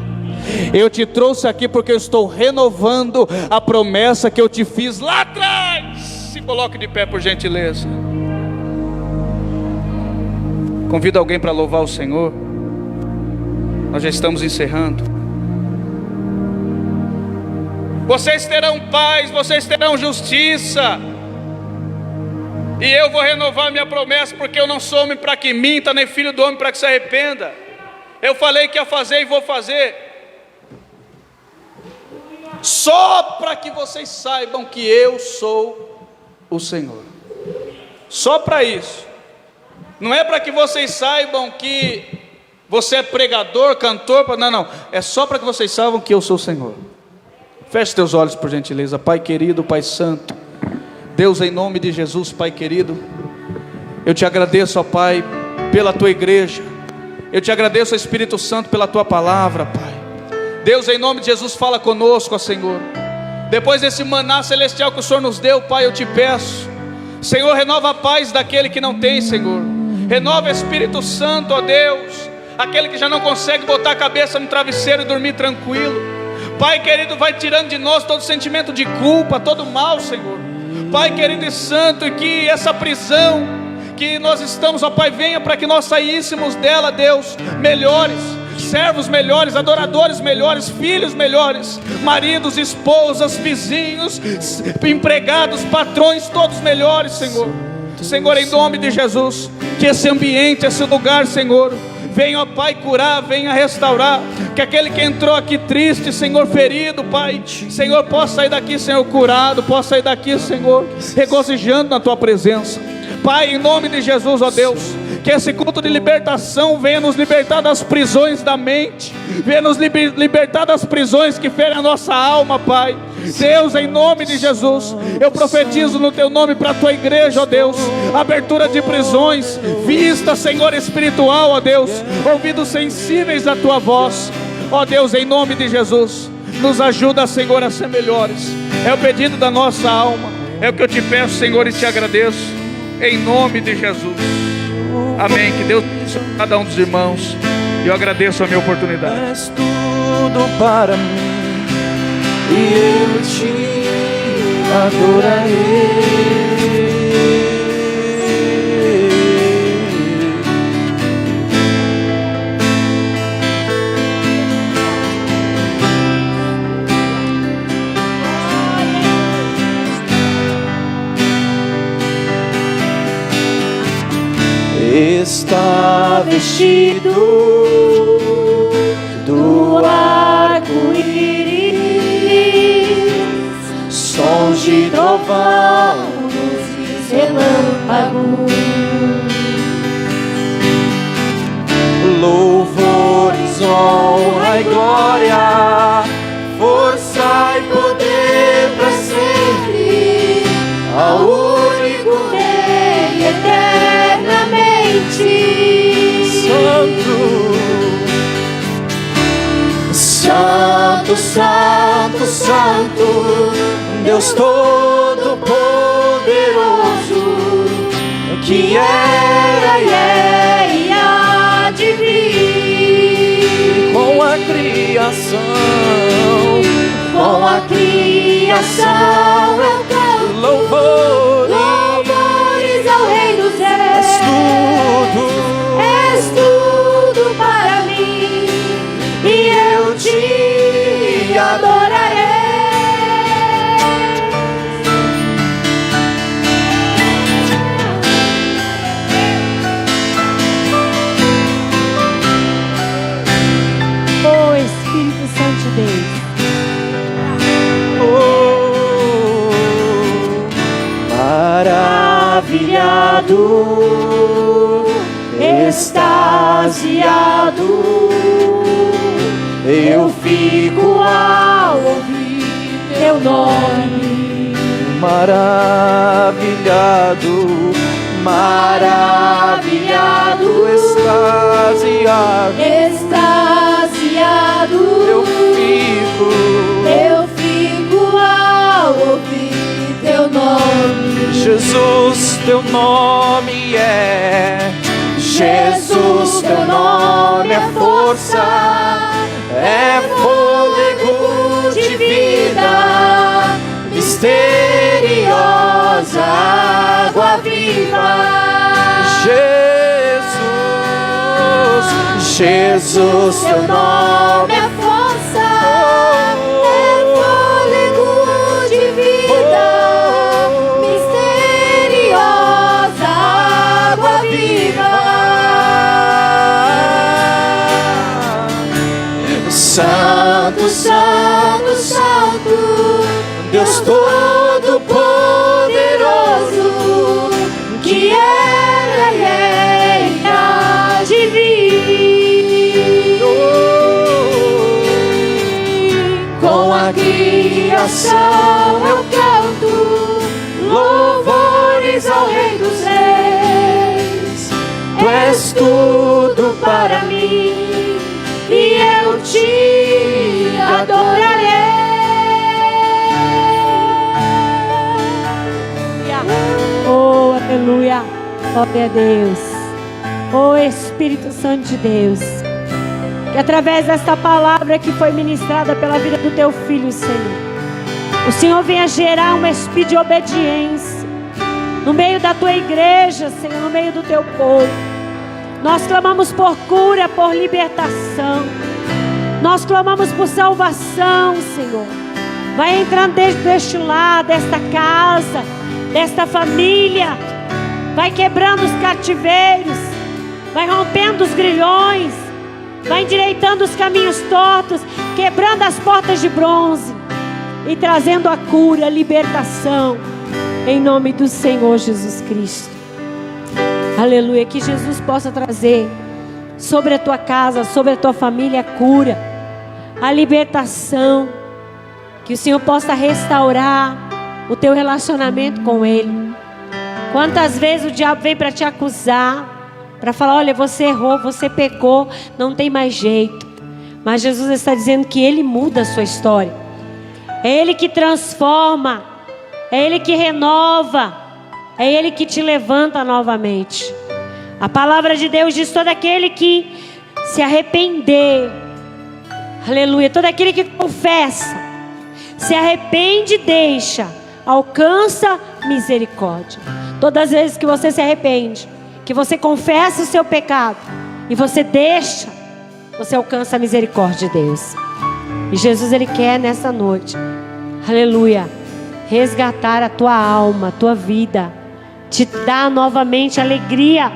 Eu te trouxe aqui porque eu estou renovando a promessa que eu te fiz lá atrás. Se coloque de pé, por gentileza. Convido alguém para louvar o Senhor. Nós já estamos encerrando. Vocês terão paz, vocês terão justiça, e eu vou renovar minha promessa, porque eu não sou homem para que minta, nem filho do homem para que se arrependa. Eu falei que ia fazer e vou fazer, só para que vocês saibam que eu sou o Senhor. Só para isso. Não é para que vocês saibam que você é pregador, cantor, não, é só para que vocês saibam que eu sou o Senhor. Feche teus olhos, por gentileza. Pai querido, Pai santo, Deus, em nome de Jesus, Pai querido, eu te agradeço, ó Pai, pela tua igreja. Eu te agradeço, Espírito Santo, pela tua palavra, Pai. Deus, em nome de Jesus, fala conosco, ó Senhor. Depois desse maná celestial que o Senhor nos deu, Pai, eu te peço, Senhor, renova a paz daquele que não tem, Senhor. Renova, Espírito Santo, ó Deus, aquele que já não consegue botar a cabeça no travesseiro e dormir tranquilo. Pai querido, vai tirando de nós todo sentimento de culpa, todo mal, Senhor. Pai querido e santo, e que essa prisão que nós estamos, ó Pai, venha para que nós saíssemos dela, Deus, melhores, servos melhores, adoradores melhores, filhos melhores, maridos, esposas, vizinhos, empregados, patrões, todos melhores, Senhor. Senhor, em nome de Jesus, que esse ambiente, esse lugar, Senhor, venha, ó Pai, curar, venha restaurar. Que aquele que entrou aqui triste, Senhor, ferido, Pai, Senhor, possa sair daqui, Senhor, curado. Possa sair daqui, Senhor, regozijando na tua presença. Pai, em nome de Jesus, ó Deus, que esse culto de libertação venha nos libertar das prisões da mente, venha nos libertar das prisões que ferem a nossa alma, Pai. Deus, em nome de Jesus, eu profetizo no teu nome para a tua igreja, ó Deus, abertura de prisões, vista, Senhor, espiritual, ó Deus, ouvidos sensíveis à tua voz, ó Deus, em nome de Jesus, nos ajuda, Senhor, a ser melhores. É o pedido da nossa alma, é o que eu te peço, Senhor, e te agradeço, em nome de Jesus. Amém. Que Deus abençoe cada um dos irmãos. Eu agradeço a minha oportunidade. És tudo para mim e eu te adorarei. Está vestido do arco-íris, sons Santo, Santo, Santo, Deus Todo-Poderoso, que era e é e há de vir. Com a criação eu canto louvores ao Rei dos Reis. És tudo para mim, e eu te adorarei. Oh, Espírito Santo de Deus. Maravilhado, extasiado, eu fico ao ouvir teu nome. Maravilhado, maravilhado, extasiado, eu fico ao ouvir teu nome. Jesus, teu nome é Jesus, teu nome é força, é fôlego de vida, misteriosa água viva. Jesus, Jesus, teu nome é força, é fôlego de vida, misteriosa água viva. Santo, Santo, Santo, Deus Todo-Poderoso, que era e é e há de vir. Com a criação eu canto louvores ao Rei dos Reis. Tu és tudo para mim, e eu te adorarei. Oh, aleluia. Glória a Deus. Oh, Espírito Santo de Deus, que através desta palavra que foi ministrada pela vida do teu filho, Senhor, o Senhor venha gerar um espírito de obediência no meio da tua igreja, Senhor, no meio do teu povo. Nós clamamos por cura, por libertação. Nós clamamos por salvação, Senhor. Vai entrando deste lar, desta casa, desta família. Vai quebrando os cativeiros. Vai rompendo os grilhões. Vai endireitando os caminhos tortos. Quebrando as portas de bronze. E trazendo a cura, a libertação. Em nome do Senhor Jesus Cristo. Aleluia, que Jesus possa trazer sobre a tua casa, sobre a tua família a cura, a libertação, que o Senhor possa restaurar o teu relacionamento com Ele. Quantas vezes o diabo vem para te acusar, para falar, olha, você errou, você pecou, não tem mais jeito. Mas Jesus está dizendo que Ele muda a sua história, é Ele que transforma, é Ele que renova, é Ele que te levanta novamente. A palavra de Deus diz: todo aquele que se arrepender, aleluia, todo aquele que confessa, se arrepende e deixa, alcança misericórdia. Todas as vezes que você se arrepende, que você confessa o seu pecado e você deixa, você alcança a misericórdia de Deus. E Jesus, Ele quer nessa noite, aleluia, resgatar a tua alma, a tua vida, te dar novamente alegria.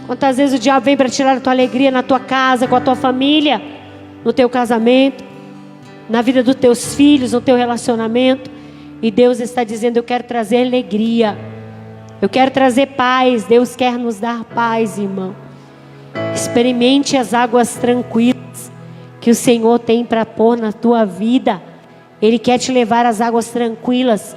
Quantas vezes o diabo vem para tirar a tua alegria na tua casa, com a tua família, no teu casamento, na vida dos teus filhos, no teu relacionamento. E Deus está dizendo: eu quero trazer alegria, eu quero trazer paz. Deus quer nos dar paz, irmão. Experimente as águas tranquilas que o Senhor tem para pôr na tua vida. Ele quer te levar às águas tranquilas.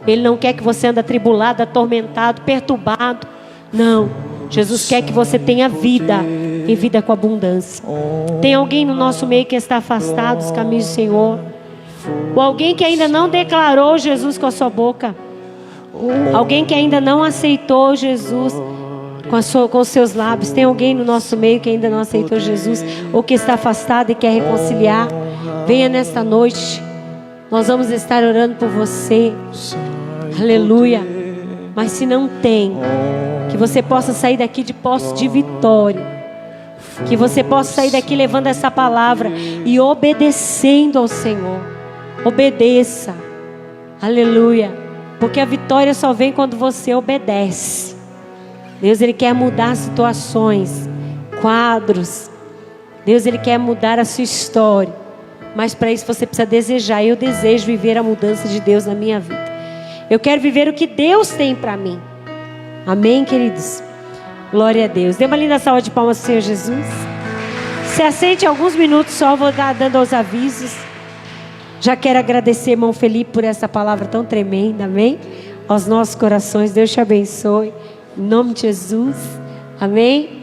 Ele não quer que você ande atribulado, atormentado, perturbado. Não. Jesus quer que você tenha vida, e vida com abundância. Tem alguém no nosso meio que está afastado dos caminhos do Senhor? Ou alguém que ainda não declarou Jesus com a sua boca? Alguém que ainda não aceitou Jesus com os seus lábios? Tem alguém no nosso meio que ainda não aceitou Jesus, ou que está afastado e quer reconciliar? Venha nesta noite, nós vamos estar orando por você. Aleluia. Mas se não tem, que você possa sair daqui de posse de vitória, que você possa sair daqui levando essa palavra e obedecendo ao Senhor. Obedeça. Aleluia. Porque a vitória só vem quando você obedece. Deus, Ele quer mudar situações, quadros. Deus, Ele quer mudar a sua história. Mas para isso você precisa desejar. Eu desejo viver a mudança de Deus na minha vida. Eu quero viver o que Deus tem para mim. Amém, queridos? Glória a Deus. Dê uma linda salva de palmas ao Senhor Jesus. Se assente alguns minutos só, vou dar dando os avisos. Já quero agradecer, irmão Felipe, por essa palavra tão tremenda, amém? Aos nossos corações, Deus te abençoe. Em nome de Jesus, amém?